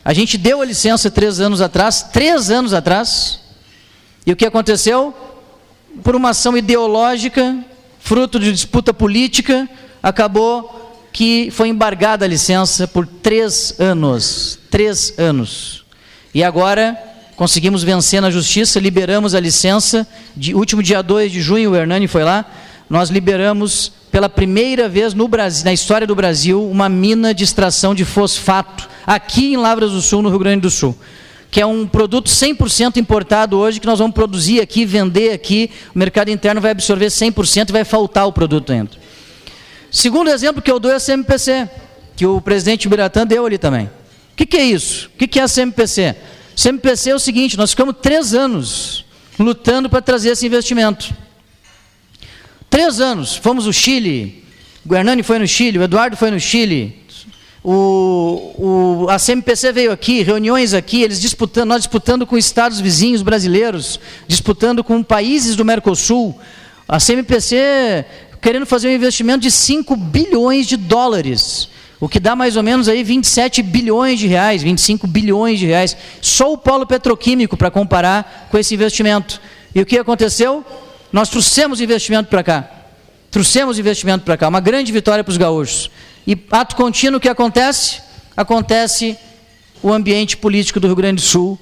A gente deu a licença 3 anos atrás, e o que aconteceu? Por uma ação ideológica, fruto de disputa política, acabou que foi embargada a licença por 3 anos. 3 anos. E agora conseguimos vencer na justiça, liberamos a licença, último dia 2 de junho, o Hernani foi lá, nós liberamos pela primeira vez no Brasil, na história do Brasil, uma mina de extração de fosfato, aqui em Lavras do Sul, no Rio Grande do Sul, que é um produto 100% importado hoje, que nós vamos produzir aqui, vender aqui, o mercado interno vai absorver 100% e vai faltar o produto dentro. Segundo exemplo que eu dou é a CMPC, que o presidente Biratã deu ali também. O que é isso? O que é a CMPC? CMPC é o seguinte, nós ficamos 3 anos lutando para trazer esse investimento. 3 anos, fomos ao Chile, o Hernani foi no Chile, o Eduardo foi no Chile, a CMPC veio aqui, reuniões aqui, eles disputando, nós disputando com estados vizinhos brasileiros, disputando com países do Mercosul, a CMPC querendo fazer um investimento de 5 bilhões de dólares, o que dá mais ou menos aí 27 bilhões de reais, 25 bilhões de reais, só o polo petroquímico para comparar com esse investimento. E o que aconteceu? Nós trouxemos investimento para cá, uma grande vitória para os gaúchos. E ato contínuo, o que acontece? Acontece o ambiente político do Rio Grande do Sul,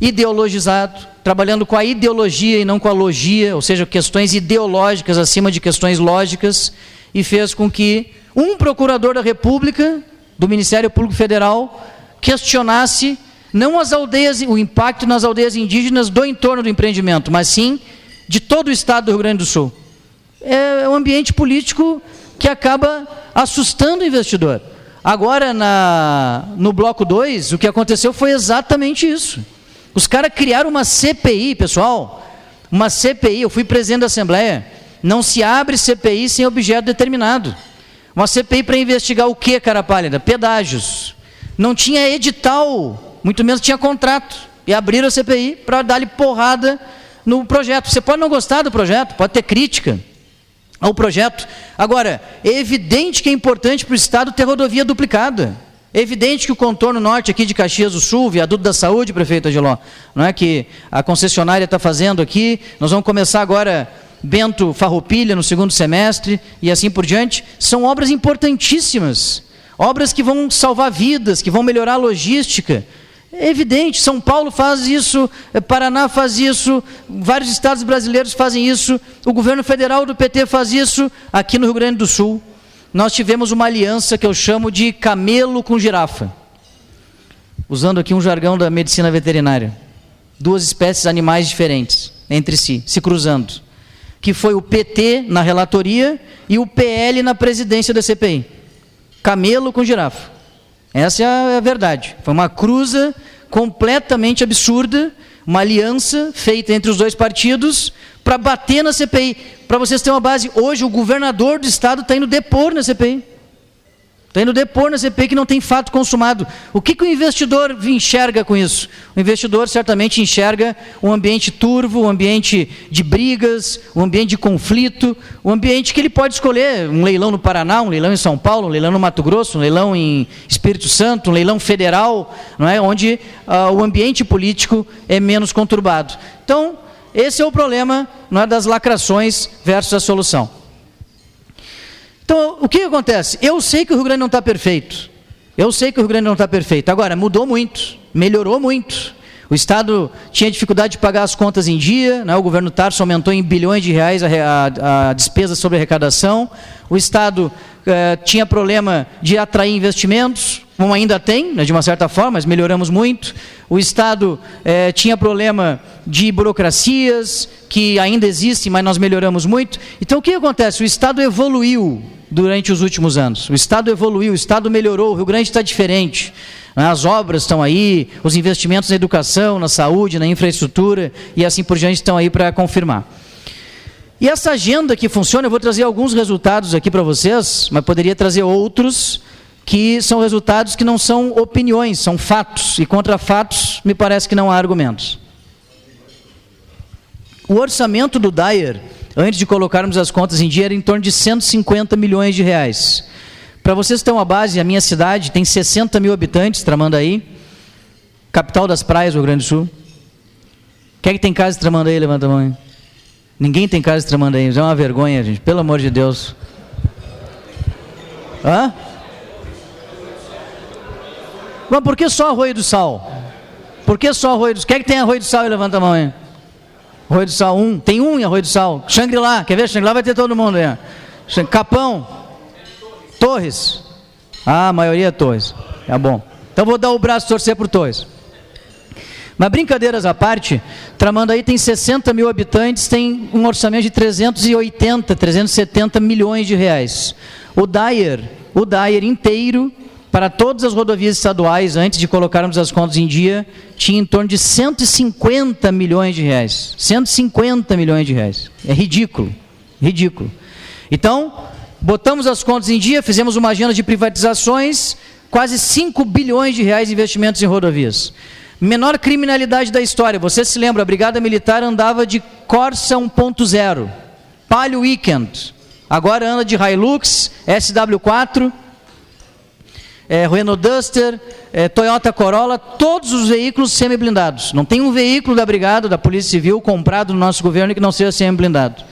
ideologizado, trabalhando com a ideologia e não com a logia, ou seja, questões ideológicas acima de questões lógicas, e fez com que um procurador da República, do Ministério Público Federal, questionasse não as aldeias, o impacto nas aldeias indígenas do entorno do empreendimento, mas sim de todo o estado do Rio Grande do Sul. É um ambiente político que acaba assustando o investidor. Agora, no bloco 2, o que aconteceu foi exatamente isso. Os caras criaram uma CPI, pessoal, uma CPI, eu fui presidente da Assembleia, não se abre CPI sem objeto determinado. Uma CPI para investigar o que, cara pálida? Pedágios. Não tinha edital, muito menos tinha contrato. E abriram a CPI para dar-lhe porrada no projeto. Você pode não gostar do projeto, pode ter crítica ao projeto. Agora, é evidente que é importante para o Estado ter rodovia duplicada. É evidente que o contorno norte aqui de Caxias do Sul, viaduto da saúde, prefeito Agiló, não é que a concessionária está fazendo aqui, nós vamos começar agora Bento Farroupilha no 2º semestre e assim por diante, são obras importantíssimas, obras que vão salvar vidas, que vão melhorar a logística. É evidente, São Paulo faz isso, Paraná faz isso, vários estados brasileiros fazem isso, o governo federal do PT faz isso, aqui no Rio Grande do Sul nós tivemos uma aliança que eu chamo de camelo com girafa, usando aqui um jargão da medicina veterinária, 2 espécies animais diferentes entre si, se cruzando, que foi o PT na relatoria e o PL na presidência da CPI, camelo com girafa. Essa é a verdade. Foi uma cruza completamente absurda, uma aliança feita entre os 2 partidos para bater na CPI. Para vocês terem uma base, hoje o governador do estado está indo depor na CPI. Está indo depor na CPI que não tem fato consumado. O que o investidor enxerga com isso? O investidor certamente enxerga um ambiente turvo, um ambiente de brigas, um ambiente de conflito, um ambiente que ele pode escolher um leilão no Paraná, um leilão em São Paulo, um leilão no Mato Grosso, um leilão em Espírito Santo, um leilão federal, não é? Onde o ambiente político é menos conturbado. Então, esse é o problema, não é, das lacrações versus a solução. Então, o que acontece? Eu sei que o Rio Grande não está perfeito. Agora, mudou muito, melhorou muito. O Estado tinha dificuldade de pagar as contas em dia, né? O governo Tarso aumentou em bilhões de reais a despesa sobre arrecadação. O Estado tinha problema de atrair investimentos, como ainda tem, né, de uma certa forma, mas melhoramos muito. O Estado tinha problema de burocracias, que ainda existem, mas nós melhoramos muito. Então, o que acontece? O Estado evoluiu durante os últimos anos. O Estado evoluiu, o Estado melhorou, o Rio Grande está diferente. As obras estão aí, os investimentos na educação, na saúde, na infraestrutura e assim por diante estão aí para confirmar. E essa agenda que funciona, eu vou trazer alguns resultados aqui para vocês, mas poderia trazer outros que são resultados que não são opiniões, são fatos. E contra fatos, me parece que não há argumentos. O orçamento do DAER, antes de colocarmos as contas em dia, era em torno de 150 milhões de reais. Para vocês terem uma base, a minha cidade tem 60 mil habitantes, Tramandaí, capital das praias do Rio Grande do Sul. Quem é que tem casa em Tramandaí? Levanta a mão. Ninguém tem casa em Tramandaí, isso é uma vergonha, gente, pelo amor de Deus. Hã? Mas por que só Arroio do Sal? Por que só Arroio do Sal? Quem é que tem Arroio do Sal? Levanta a mão aí. Arroio do Sal 1, tem um em Arroio do Sal. Xangri-Lá, quer ver? Xangri-Lá vai ter todo mundo aí. Capão. Torres. A maioria é Torres. É bom. Então vou dar o braço torcer por Torres. Mas brincadeiras à parte, Tramandaí tem 60 mil habitantes, tem um orçamento de 370 milhões de reais. O DAER inteiro, para todas as rodovias estaduais, antes de colocarmos as contas em dia, tinha em torno de 150 milhões de reais. 150 milhões de reais. É ridículo. Ridículo. Então, botamos as contas em dia, fizemos uma agenda de privatizações, quase 5 bilhões de reais de investimentos em rodovias. Menor criminalidade da história. Você se lembra, a Brigada Militar andava de Corsa 1.0, Palio Weekend. Agora anda de Hilux, SW4, Renault Duster, Toyota Corolla, todos os veículos semi-blindados. Não tem um veículo da Brigada, da Polícia Civil, comprado no nosso governo que não seja semi-blindado.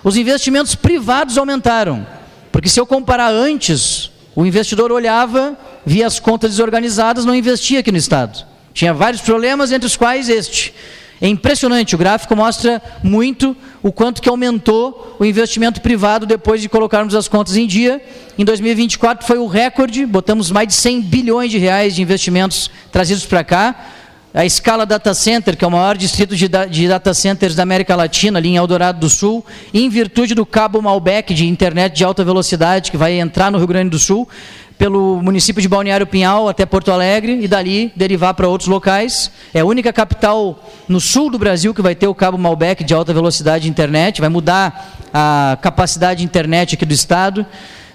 Os investimentos privados aumentaram, porque se eu comparar antes, o investidor olhava, via as contas desorganizadas, não investia aqui no Estado. Tinha vários problemas, entre os quais este. É impressionante, o gráfico mostra muito o quanto que aumentou o investimento privado depois de colocarmos as contas em dia. Em 2024 foi o recorde, botamos mais de 100 bilhões de reais de investimentos trazidos para cá. A Scala Data Center, que é o maior distrito de data centers da América Latina, ali em Eldorado do Sul, em virtude do cabo Malbec de internet de alta velocidade, que vai entrar no Rio Grande do Sul, pelo município de Balneário Pinhal até Porto Alegre e dali derivar para outros locais. É a única capital no sul do Brasil que vai ter o cabo Malbec de alta velocidade de internet, vai mudar a capacidade de internet aqui do estado.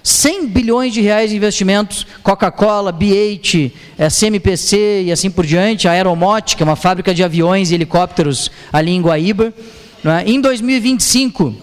100 bilhões de reais de investimentos, Coca-Cola, BH, CMPC e assim por diante, a Aeromot, que é uma fábrica de aviões e helicópteros ali em Guaíba. Né? Em 2025,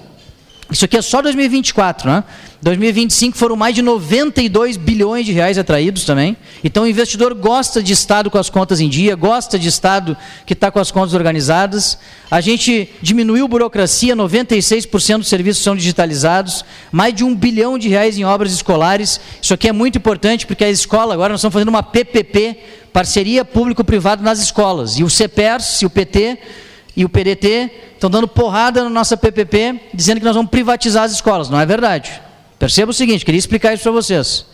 isso aqui é só 2024, né? 2025 foram mais de 92 bilhões de reais atraídos também. Então o investidor gosta de Estado com as contas em dia, gosta de Estado que está com as contas organizadas. A gente diminuiu a burocracia, 96% dos serviços são digitalizados, mais de 1 bilhão de reais em obras escolares. Isso aqui é muito importante porque a escola, agora nós estamos fazendo uma PPP, parceria público-privado nas escolas. E o CEPERS, e o PT e o PDT estão dando porrada na nossa PPP, dizendo que nós vamos privatizar as escolas. Não é verdade. Perceba o seguinte, queria explicar isso para vocês.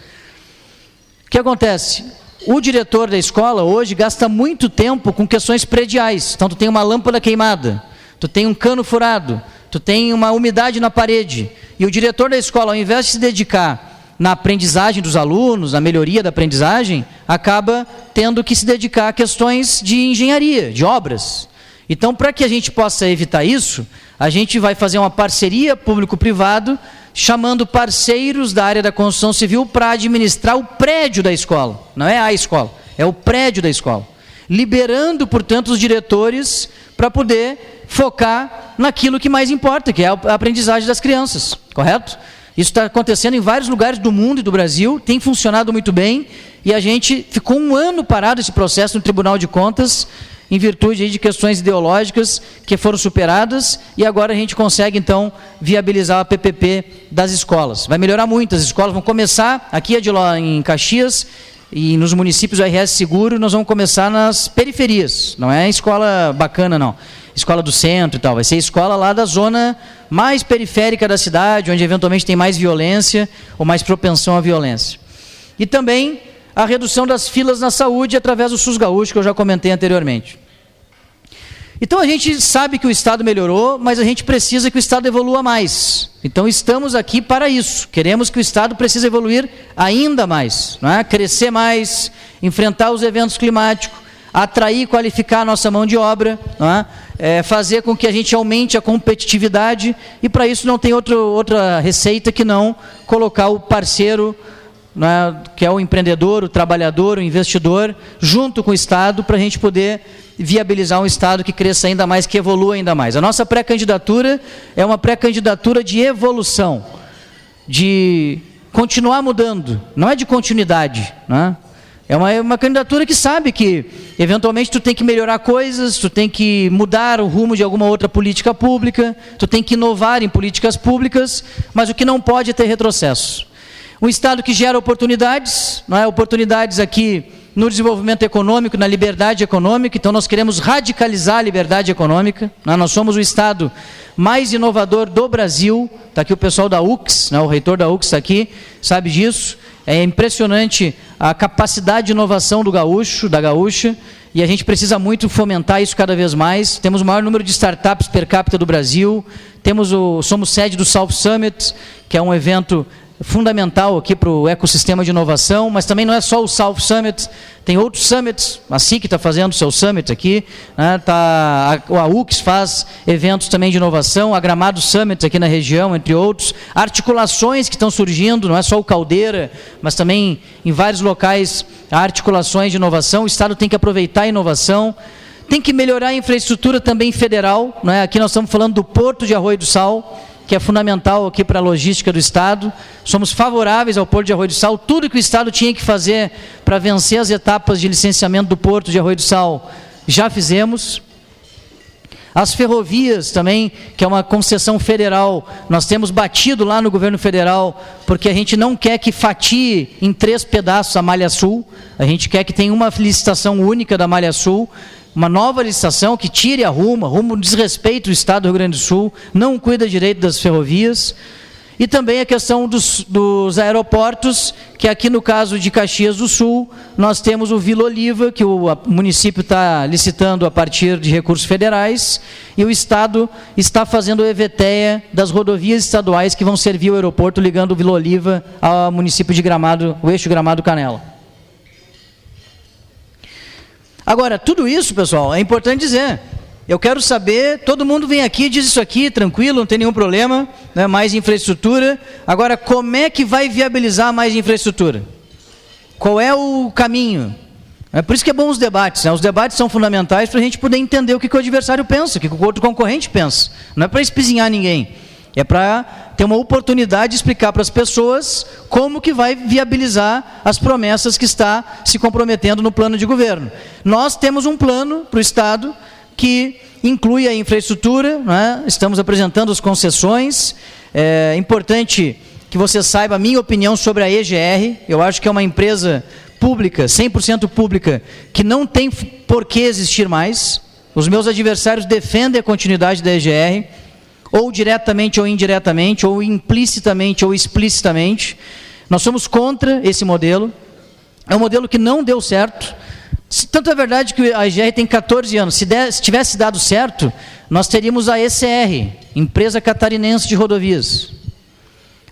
O que acontece? O diretor da escola hoje gasta muito tempo com questões prediais. Então, tu tem uma lâmpada queimada, tu tem um cano furado, tu tem uma umidade na parede. E o diretor da escola, ao invés de se dedicar na aprendizagem dos alunos, na melhoria da aprendizagem, acaba tendo que se dedicar a questões de engenharia, de obras. Então, para que a gente possa evitar isso, a gente vai fazer uma parceria público-privado, chamando parceiros da área da construção civil para administrar o prédio da escola. Não é a escola, é o prédio da escola. Liberando, portanto, os diretores para poder focar naquilo que mais importa, que é a aprendizagem das crianças, correto? Isso está acontecendo em vários lugares do mundo e do Brasil, tem funcionado muito bem, e a gente ficou um ano parado esse processo no Tribunal de Contas, em virtude de questões ideológicas que foram superadas, e agora a gente consegue, então, viabilizar a PPP das escolas. Vai melhorar muito, as escolas vão começar, aqui em Caxias, e nos municípios do RS Seguro, nós vamos começar nas periferias, não é escola bacana, não. Escola do centro e tal, vai ser escola lá da zona mais periférica da cidade, onde eventualmente tem mais violência, ou mais propensão à violência. E também a redução das filas na saúde através do SUS Gaúcho, que eu já comentei anteriormente. Então a gente sabe que o Estado melhorou, mas a gente precisa que o Estado evolua mais. Então estamos aqui para isso. Queremos que o Estado precise evoluir ainda mais, não é? Crescer mais, enfrentar os eventos climáticos, atrair e qualificar a nossa mão de obra, não é? Fazer com que a gente aumente a competitividade, e para isso não tem outra receita que não colocar o parceiro, não é? Que é o empreendedor, o trabalhador, o investidor, junto com o Estado, para a gente poder viabilizar um Estado que cresça ainda mais, que evolua ainda mais. A nossa pré-candidatura é uma pré-candidatura de evolução, de continuar mudando, não é de continuidade, né? É uma candidatura que sabe que, eventualmente, tu tem que melhorar coisas, tu tem que mudar o rumo de alguma outra política pública, tu tem que inovar em políticas públicas, mas o que não pode é ter retrocesso. Um Estado que gera oportunidades, não é? Oportunidades aqui no desenvolvimento econômico, na liberdade econômica. Então nós queremos radicalizar a liberdade econômica, né? Nós somos o Estado mais inovador do Brasil. Está aqui o pessoal da UX, né? O reitor da UX está aqui, sabe disso. É impressionante a capacidade de inovação do gaúcho, da gaúcha, e a gente precisa muito fomentar isso cada vez mais. Temos o maior número de startups per capita do Brasil, somos sede do South Summit, que é um evento fundamental aqui para o ecossistema de inovação, mas também não é só o South Summit, tem outros summits, a SIC está fazendo o seu summit aqui, né? A UX faz eventos também de inovação, a Gramado Summit aqui na região, entre outros, articulações que estão surgindo, não é só o Caldeira, mas também em vários locais há articulações de inovação. O Estado tem que aproveitar a inovação, tem que melhorar a infraestrutura também federal, não é? Aqui nós estamos falando do Porto de Arroio do Sal, que é fundamental aqui para a logística do Estado. Somos favoráveis ao Porto de Arroio do Sal. Tudo que o Estado tinha que fazer para vencer as etapas de licenciamento do Porto de Arroio do Sal, já fizemos. As ferrovias também, que é uma concessão federal, nós temos batido lá no governo federal, porque a gente não quer que fatie em 3 pedaços a Malha Sul, a gente quer que tenha uma licitação única da Malha Sul, uma nova licitação que tire a rumo desrespeito do Estado do Rio Grande do Sul, não cuida direito das ferrovias, e também a questão dos aeroportos, que aqui no caso de Caxias do Sul, nós temos o Vila Oliva, que o município está licitando a partir de recursos federais, e o Estado está fazendo o EVTEA das rodovias estaduais que vão servir o aeroporto, ligando o Vila Oliva ao município de Gramado, o eixo Gramado-Canela. Agora, tudo isso, pessoal, é importante dizer. Eu quero saber, todo mundo vem aqui, diz isso aqui, tranquilo, não tem nenhum problema, né, mais infraestrutura. Agora, como é que vai viabilizar mais infraestrutura? Qual é o caminho? É por isso que é bom os debates, né? Os debates são fundamentais para a gente poder entender o que o adversário pensa, o que o outro concorrente pensa. Não é para espizinhar ninguém. É para ter uma oportunidade de explicar para as pessoas como que vai viabilizar as promessas que está se comprometendo no plano de governo. Nós temos um plano para o Estado que inclui a infraestrutura, né? Estamos apresentando as concessões. É importante que você saiba a minha opinião sobre a EGR. Eu acho que é uma empresa pública, 100% pública, que não tem por que existir mais. Os meus adversários defendem a continuidade da EGR, ou diretamente ou indiretamente, ou implicitamente ou explicitamente. Nós somos contra esse modelo. É um modelo que não deu certo. Tanto é verdade que a EGR tem 14 anos. Se tivesse dado certo, nós teríamos a ECR, Empresa Catarinense de Rodovias.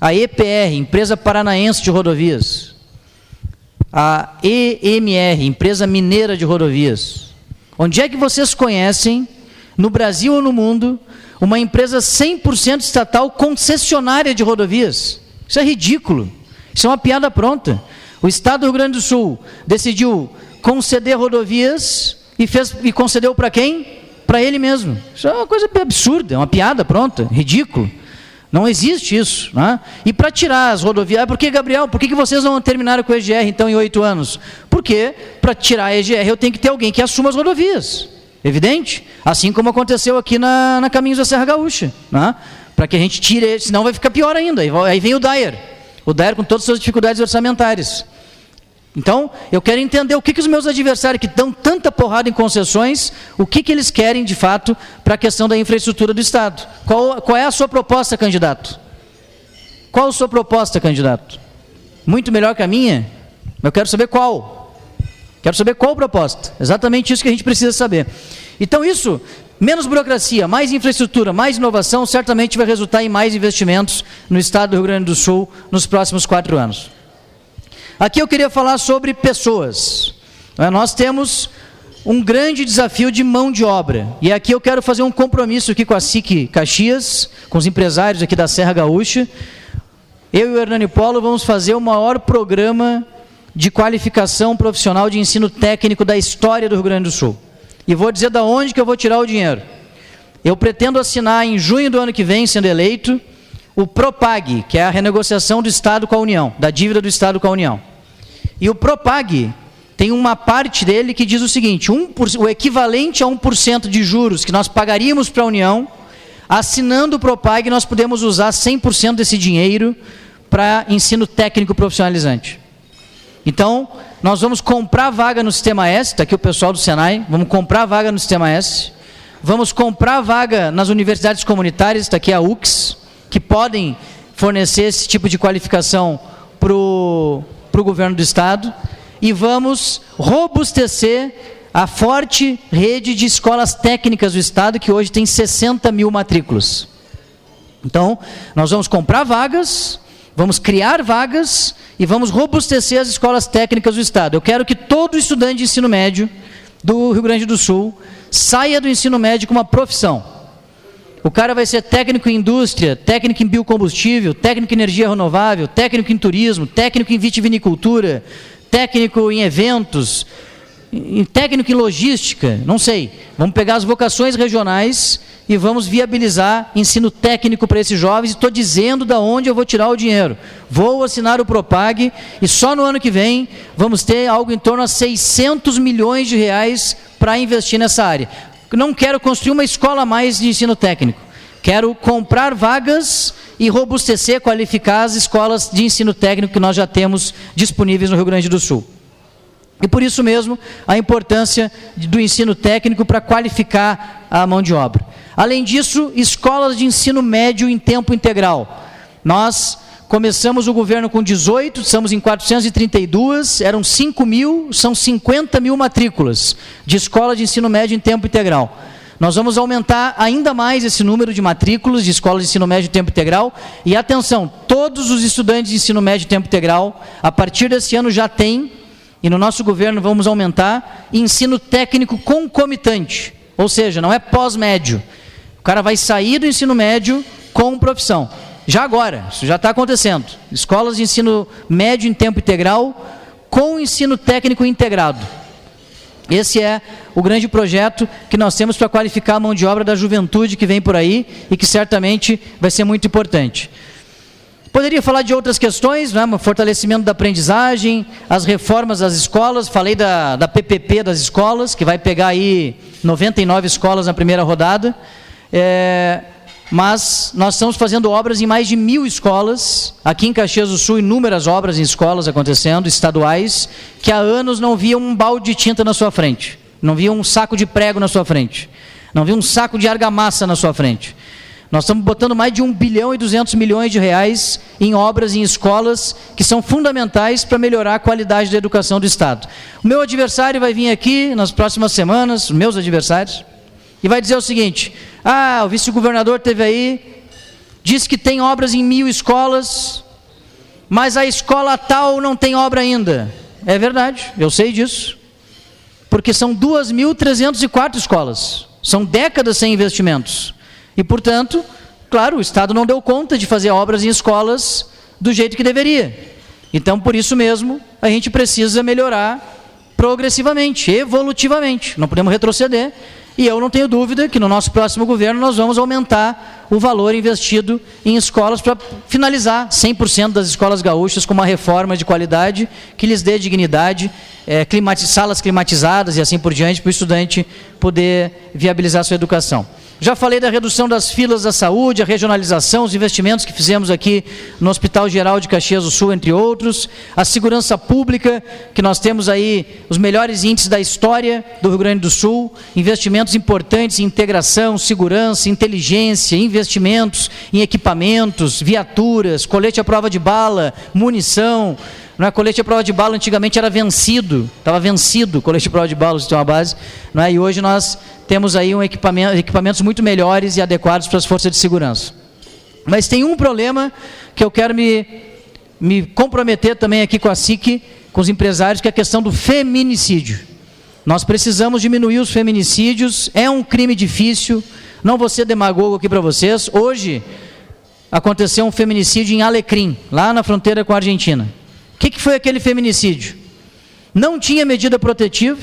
A EPR, Empresa Paranaense de Rodovias. A EMR, Empresa Mineira de Rodovias. Onde é que vocês conhecem, no Brasil ou no mundo, uma empresa 100% estatal concessionária de rodovias? Isso é ridículo. Isso é uma piada pronta. O Estado do Rio Grande do Sul decidiu conceder rodovias e concedeu para quem? Para ele mesmo. Isso é uma coisa absurda, é uma piada pronta, ridículo. Não existe isso, né? E para tirar as rodovias, por que, Gabriel, por que vocês não terminaram com a EGR então em 8 anos? Porque para tirar a EGR eu tenho que ter alguém que assuma as rodovias. Evidente? Assim como aconteceu aqui na Caminhos da Serra Gaúcha, né? Para que a gente tire, senão vai ficar pior ainda. Aí vem o DAER com todas as suas dificuldades orçamentárias. Então, eu quero entender o que os meus adversários que dão tanta porrada em concessões, o que eles querem de fato para a questão da infraestrutura do Estado. Qual é a sua proposta, candidato? Qual a sua proposta, candidato? Muito melhor que a minha? Eu quero saber qual. Quero saber qual proposta. Exatamente isso que a gente precisa saber. Então isso Menos burocracia, mais infraestrutura, mais inovação, certamente vai resultar em mais investimentos no estado do Rio Grande do Sul nos próximos 4 anos. Aqui eu queria falar sobre pessoas. Nós temos um grande desafio de mão de obra. E aqui eu quero fazer um compromisso aqui com a SIC Caxias, com os empresários aqui da Serra Gaúcha. Eu e o Hernani Polo vamos fazer o maior programa de qualificação profissional de ensino técnico da história do Rio Grande do Sul. E vou dizer de onde que eu vou tirar o dinheiro. Eu pretendo assinar em junho do ano que vem, sendo eleito, o PROPAG, que é a renegociação do Estado com a União, da dívida do Estado com a União. E o PROPAG tem uma parte dele que diz o seguinte, o equivalente a 1% de juros que nós pagaríamos para a União, assinando o PROPAG, nós podemos usar 100% desse dinheiro para ensino técnico profissionalizante. Então, nós vamos comprar vaga no Sistema S, está aqui o pessoal do Senai, vamos comprar vaga no Sistema S, vamos comprar vaga nas universidades comunitárias, está aqui a UX, que podem fornecer esse tipo de qualificação para o governo do Estado, e vamos robustecer a forte rede de escolas técnicas do Estado, que hoje tem 60 mil matrículas. Então, nós vamos comprar vagas, vamos criar vagas e vamos robustecer as escolas técnicas do Estado. Eu quero que todo estudante de ensino médio do Rio Grande do Sul saia do ensino médio com uma profissão. O cara vai ser técnico em indústria, técnico em biocombustível, técnico em energia renovável, técnico em turismo, técnico em vitivinicultura, técnico em eventos, técnico em logística, não sei. Vamos pegar as vocações regionais e vamos viabilizar ensino técnico para esses jovens. Estou dizendo de onde eu vou tirar o dinheiro. Vou assinar o PROPAG e só no ano que vem vamos ter algo em torno a 600 milhões de reais para investir nessa área. Não quero construir uma escola a mais de ensino técnico. Quero comprar vagas e robustecer, qualificar as escolas de ensino técnico que nós já temos disponíveis no Rio Grande do Sul. E por isso mesmo, a importância do ensino técnico para qualificar a mão de obra. Além disso, escolas de ensino médio em tempo integral. Nós começamos o governo com 18, estamos em 432, eram 5 mil, são 50 mil matrículas de escola de ensino médio em tempo integral. Nós vamos aumentar ainda mais esse número de matrículas de escolas de ensino médio em tempo integral. E atenção, todos os estudantes de ensino médio em tempo integral, a partir desse ano já têm, e no nosso governo vamos aumentar, ensino técnico concomitante, ou seja, não é pós-médio. O cara vai sair do ensino médio com profissão. Já agora, isso já está acontecendo. Escolas de ensino médio em tempo integral com ensino técnico integrado. Esse é o grande projeto que nós temos para qualificar a mão de obra da juventude que vem por aí e que certamente vai ser muito importante. Poderia falar de outras questões, né? O fortalecimento da aprendizagem, as reformas das escolas, falei da PPP das escolas, que vai pegar aí 99 escolas na primeira rodada, mas nós estamos fazendo obras em mais de 1.000 escolas, aqui em Caxias do Sul, inúmeras obras em escolas acontecendo, estaduais, que há anos não via um balde de tinta na sua frente, não via um saco de prego na sua frente, não via um saco de argamassa na sua frente. Nós estamos botando mais de 1 bilhão e 200 milhões de reais em obras em escolas que são fundamentais para melhorar a qualidade da educação do Estado. O meu adversário vai vir aqui nas próximas semanas, os meus adversários, e vai dizer o seguinte: o vice-governador esteve aí, disse que tem obras em 1.000 escolas, mas a escola tal não tem obra ainda. É verdade, eu sei disso, porque são 2.304 escolas, são décadas sem investimentos. E, portanto, claro, o Estado não deu conta de fazer obras em escolas do jeito que deveria. Então, por isso mesmo, a gente precisa melhorar progressivamente, evolutivamente. Não podemos retroceder. E eu não tenho dúvida que no nosso próximo governo nós vamos aumentar o valor investido em escolas para finalizar 100% das escolas gaúchas com uma reforma de qualidade que lhes dê dignidade, salas climatizadas e assim por diante, para o estudante poder viabilizar a sua educação. Já falei da redução das filas da saúde, a regionalização, os investimentos que fizemos aqui no Hospital Geral de Caxias do Sul, entre outros, a segurança pública, que nós temos aí os melhores índices da história do Rio Grande do Sul, investimentos importantes em integração, segurança, inteligência, investimentos em equipamentos, viaturas, colete à prova de bala, munição. Não é? Colete à prova de bala antigamente era vencido, estava vencido o colete à prova de bala, o sistema base, não é? E hoje nós temos aí equipamentos muito melhores e adequados para as forças de segurança. Mas tem um problema que eu quero me comprometer também aqui com a SIC, com os empresários, que é a questão do feminicídio. Nós precisamos diminuir os feminicídios, é um crime difícil, não vou ser demagogo aqui para vocês. Hoje aconteceu um feminicídio em Alecrim, lá na fronteira com a Argentina. O que foi aquele feminicídio? Não tinha medida protetiva,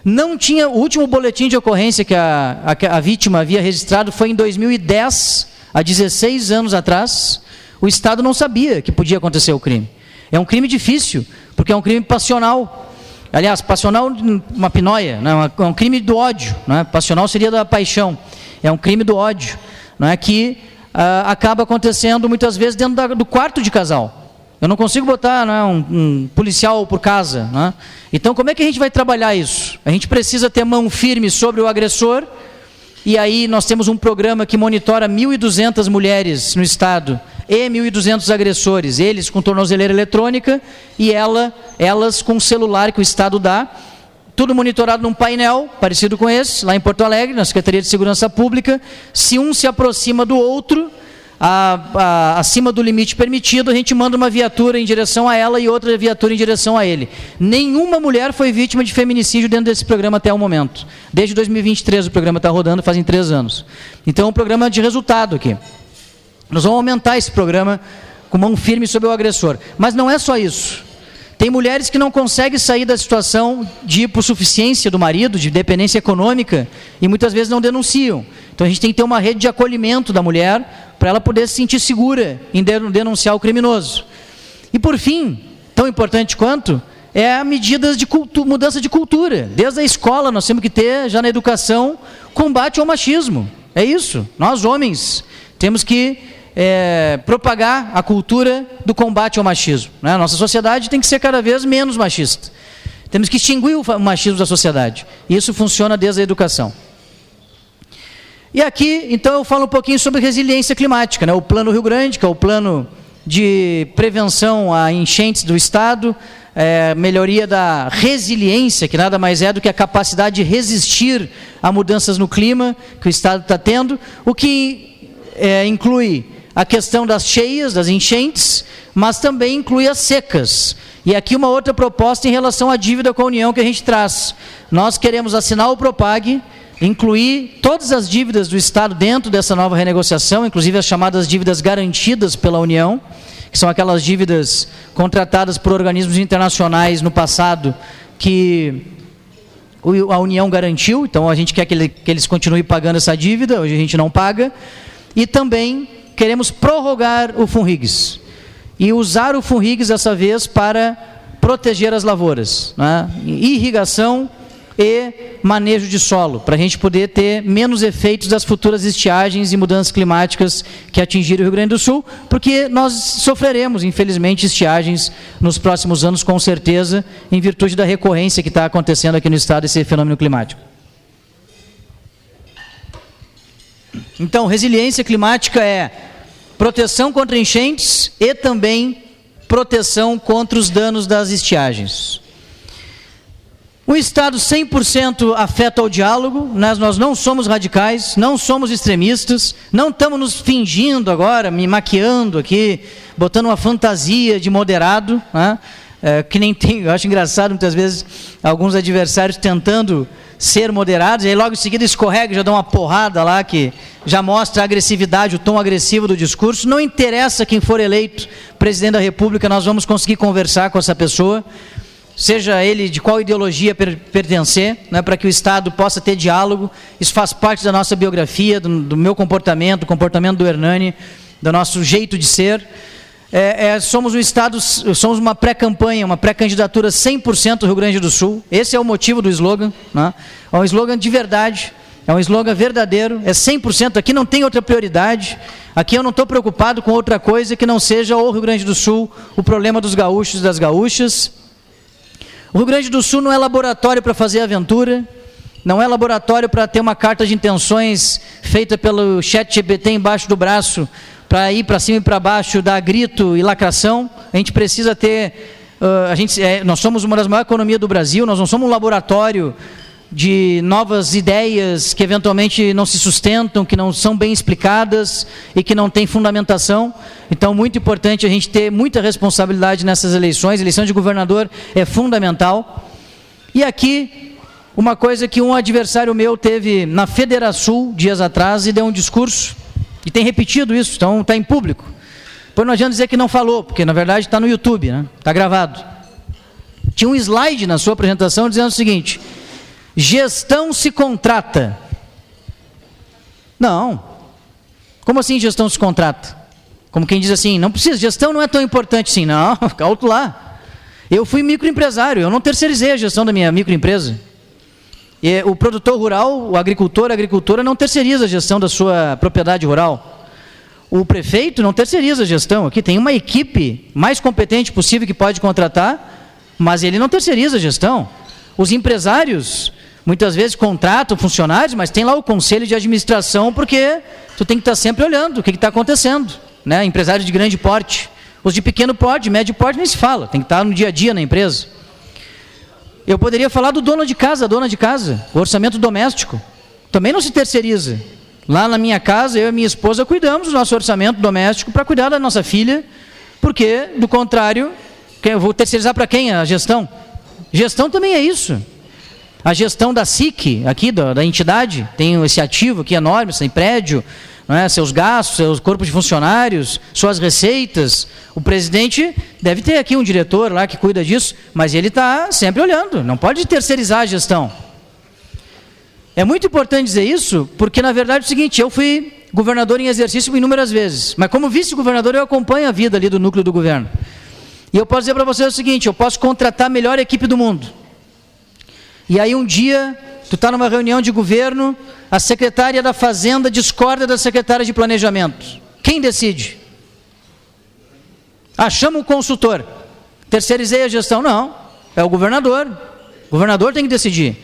não tinha. O último boletim de ocorrência que a vítima havia registrado foi em 2010, há 16 anos atrás. O Estado não sabia que podia acontecer o crime. É um crime difícil, porque é um crime passional. Aliás, passional, uma pinóia, né? É um crime do ódio, né? Passional seria da paixão. É um crime do ódio, né? Que acaba acontecendo muitas vezes dentro do quarto de casal. Eu não consigo botar, né, um policial por casa, né? Então, como é que a gente vai trabalhar isso? A gente precisa ter mão firme sobre o agressor, e aí nós temos um programa que monitora 1.200 mulheres no estado e 1.200 agressores, eles com tornozeleira eletrônica e elas com celular que o estado dá, tudo monitorado num painel parecido com esse, lá em Porto Alegre, na Secretaria de Segurança Pública. Se um se aproxima do outro, acima do limite permitido, a gente manda uma viatura em direção a ela e outra viatura em direção a ele. Nenhuma mulher foi vítima de feminicídio dentro desse programa até o momento. Desde 2023 o programa está rodando, fazem 3 anos. Então é um programa de resultado aqui. Nós vamos aumentar esse programa com mão firme sobre o agressor. Mas não é só isso. Tem mulheres que não conseguem sair da situação de hipossuficiência do marido, de dependência econômica, e muitas vezes não denunciam. Então a gente tem que ter uma rede de acolhimento da mulher para ela poder se sentir segura em denunciar o criminoso. E por fim, tão importante quanto, é a medidas de mudança de cultura. Desde a escola nós temos que ter, já na educação, combate ao machismo. É isso. Nós, homens, temos que propagar a cultura do combate ao machismo, né? Nossa sociedade tem que ser cada vez menos machista. Temos que extinguir o machismo da sociedade. E isso funciona desde a educação. E aqui, então, eu falo um pouquinho sobre resiliência climática, né? O Plano Rio Grande, que é o plano de prevenção a enchentes do estado, melhoria da resiliência, que nada mais é do que a capacidade de resistir a mudanças no clima que o estado está tendo, o que inclui a questão das cheias, das enchentes, mas também inclui as secas. E aqui uma outra proposta em relação à dívida com a União que a gente traz. Nós queremos assinar o Propag, incluir todas as dívidas do Estado dentro dessa nova renegociação, inclusive as chamadas dívidas garantidas pela União, que são aquelas dívidas contratadas por organismos internacionais no passado que a União garantiu. Então a gente quer que eles continuem pagando essa dívida, hoje a gente não paga. E também queremos prorrogar o FUNRIGS e usar o FUNRIGS dessa vez para proteger as lavouras, né? Irrigação e manejo de solo, para a gente poder ter menos efeitos das futuras estiagens e mudanças climáticas que atingirem o Rio Grande do Sul, porque nós sofreremos, infelizmente, estiagens nos próximos anos, com certeza, em virtude da recorrência que está acontecendo aqui no estado desse fenômeno climático. Então, resiliência climática é proteção contra enchentes e também proteção contra os danos das estiagens. O Estado 100% afeta ao diálogo, nós não somos radicais, não somos extremistas, não estamos nos fingindo agora, me maquiando aqui, botando uma fantasia de moderado, né? Que nem tem, eu acho engraçado muitas vezes alguns adversários tentando ser moderados, e aí logo em seguida escorrega, já dá uma porrada lá que já mostra a agressividade, o tom agressivo do discurso. Não interessa quem for eleito presidente da República, nós vamos conseguir conversar com essa pessoa, seja ele de qual ideologia pertencer, né, para que o Estado possa ter diálogo. Isso faz parte da nossa biografia, do meu comportamento, do comportamento do Hernani, do nosso jeito de ser. Somos um Estado, somos uma pré-campanha, uma pré-candidatura 100% Rio Grande do Sul. Esse é o motivo do slogan, né? É um slogan de verdade, é um slogan verdadeiro, é 100%, aqui não tem outra prioridade, aqui eu não estou preocupado com outra coisa que não seja o Rio Grande do Sul, o problema dos gaúchos e das gaúchas. O Rio Grande do Sul não é laboratório para fazer aventura, não é laboratório para ter uma carta de intenções feita pelo ChatGPT embaixo do braço, para ir para cima e para baixo, dar grito e lacração. A gente precisa ter... nós somos uma das maiores economias do Brasil, nós não somos um laboratório de novas ideias que eventualmente não se sustentam, que não são bem explicadas e que não têm fundamentação. Então, muito importante a gente ter muita responsabilidade nessas eleições. A eleição de governador é fundamental. E aqui, uma coisa que um adversário meu teve na Federação dias atrás e deu um discurso, e tem repetido isso, então está em público. Pois não adianta dizer que não falou, porque na verdade está no YouTube, né? Está gravado. Tinha um slide na sua apresentação dizendo o seguinte: gestão se contrata. Não. Como assim gestão se contrata? Como quem diz assim, não precisa, gestão não é tão importante assim. Não, calma lá. Eu fui microempresário, eu não terceirizei a gestão da minha microempresa. E o produtor rural, o agricultor, a agricultora não terceiriza a gestão da sua propriedade rural. O prefeito não terceiriza a gestão. Aqui tem uma equipe mais competente possível que pode contratar, mas ele não terceiriza a gestão. Os empresários muitas vezes contratam funcionários, mas tem lá o conselho de administração, porque tu tem que estar sempre olhando o que está acontecendo, né? Empresários de grande porte. Os de pequeno porte, de médio porte, nem se fala, tem que estar no dia a dia na empresa. Eu poderia falar do dono de casa, dona de casa, o orçamento doméstico. Também não se terceiriza. Lá na minha casa, eu e minha esposa cuidamos do nosso orçamento doméstico para cuidar da nossa filha, porque, do contrário, eu vou terceirizar para quem a gestão? Gestão também é isso. A gestão da SIC, aqui da entidade, tem esse ativo aqui enorme, esse prédio, não é? Seus gastos, seus corpos de funcionários, suas receitas. O presidente deve ter aqui um diretor lá que cuida disso, mas ele está sempre olhando, não pode terceirizar a gestão. É muito importante dizer isso, porque na verdade é o seguinte, eu fui governador em exercício inúmeras vezes, mas como vice-governador eu acompanho a vida ali do núcleo do governo. E eu posso dizer para vocês o seguinte, eu posso contratar a melhor equipe do mundo. E aí um dia, tu está numa reunião de governo, a secretária da Fazenda discorda da secretária de Planejamento. Quem decide? Chama um consultor. Terceirizei a gestão? Não, é o governador. O governador tem que decidir.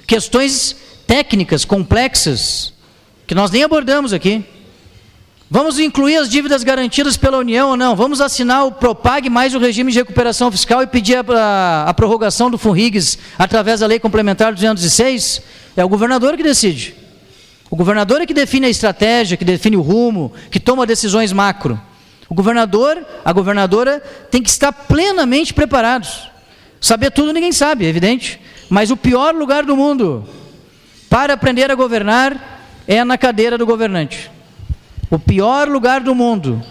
Questões técnicas, complexas, que nós nem abordamos aqui. Vamos incluir as dívidas garantidas pela União ou não? Vamos assinar o Propag mais o regime de recuperação fiscal e pedir a prorrogação do FUNRIGS através da Lei Complementar 206? É o governador que decide. O governador é que define a estratégia, que define o rumo, que toma decisões macro. O governador, a governadora, tem que estar plenamente preparados. Saber tudo ninguém sabe, é evidente. Mas o pior lugar do mundo para aprender a governar é na cadeira do governante. O pior lugar do mundo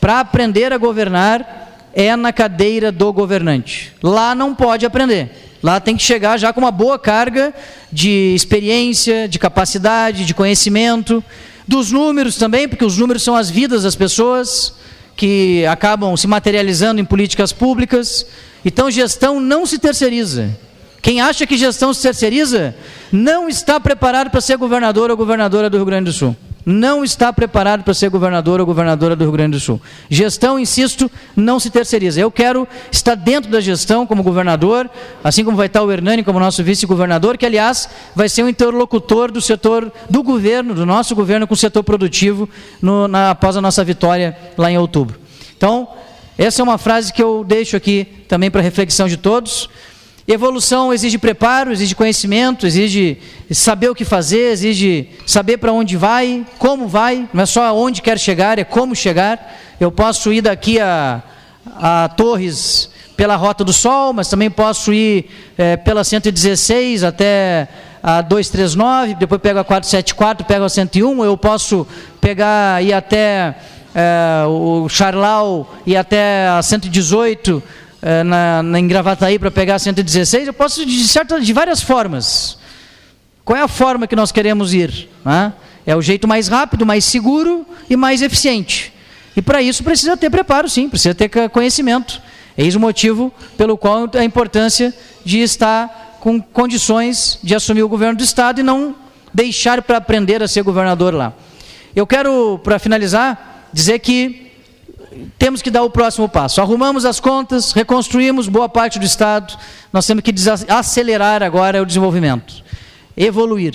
para aprender a governar é na cadeira do governante. Lá não pode aprender. Lá tem que chegar já com uma boa carga de experiência, de capacidade, de conhecimento, dos números também, porque os números são as vidas das pessoas que acabam se materializando em políticas públicas. Então, gestão não se terceiriza. Quem acha que gestão se terceiriza não está preparado para ser governador ou governadora do Rio Grande do Sul. Não está preparado para ser governador ou governadora do Rio Grande do Sul. Gestão, insisto, não se terceiriza. Eu quero estar dentro da gestão como governador, assim como vai estar o Hernani como nosso vice-governador, que, aliás, vai ser um interlocutor do setor do governo, do nosso governo com o setor produtivo após a nossa vitória lá em outubro. Então, essa é uma frase que eu deixo aqui também para reflexão de todos. Evolução exige preparo, exige conhecimento, exige saber o que fazer, exige saber para onde vai, como vai, não é só onde quer chegar, é como chegar. Eu posso ir daqui a Torres pela Rota do Sol, mas também posso ir pela 116 até a 239, depois pego a 474, pego a 101, eu posso ir até o Charlau e até a 118, em Gravataí para pegar a 116, eu posso de várias formas. Qual é a forma que nós queremos ir? É o jeito mais rápido, mais seguro e mais eficiente. E para isso precisa ter preparo, sim, precisa ter conhecimento. Eis o motivo pelo qual a importância de estar com condições de assumir o governo do Estado e não deixar para aprender a ser governador lá. Eu quero, para finalizar, dizer que temos que dar o próximo passo. Arrumamos as contas, reconstruímos boa parte do Estado, nós temos que acelerar agora o desenvolvimento. evoluir,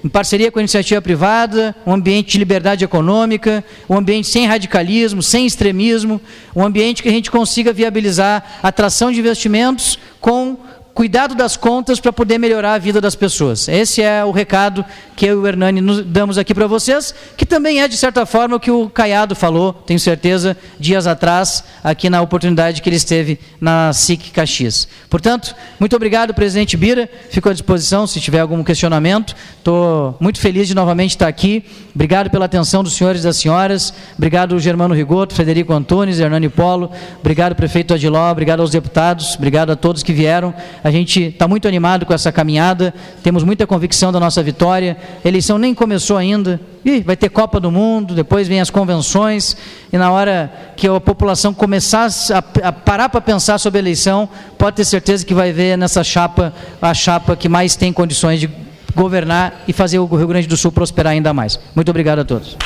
em parceria com a iniciativa privada, um ambiente de liberdade econômica, um ambiente sem radicalismo, sem extremismo, um ambiente que a gente consiga viabilizar a atração de investimentos com cuidado das contas para poder melhorar a vida das pessoas. Esse é o recado que eu e o Hernani nos damos aqui para vocês, que também é, de certa forma, o que o Caiado falou, tenho certeza, dias atrás, aqui na oportunidade que ele esteve na SIC Caxias. Portanto, muito obrigado, presidente Bira, fico à disposição se tiver algum questionamento. Estou muito feliz de novamente estar aqui. Obrigado pela atenção dos senhores e das senhoras. Obrigado, Germano Rigoto, Frederico Antunes, Hernani Polo. Obrigado, prefeito Adiló. Obrigado aos deputados. Obrigado a todos que vieram. A gente está muito animado com essa caminhada. Temos muita convicção da nossa vitória. A eleição nem começou ainda. Vai ter Copa do Mundo, depois vem as convenções. E na hora que a população começar a parar para pensar sobre a eleição, pode ter certeza que vai ver nessa chapa a chapa que mais tem condições de governar e fazer o Rio Grande do Sul prosperar ainda mais. Muito obrigado a todos.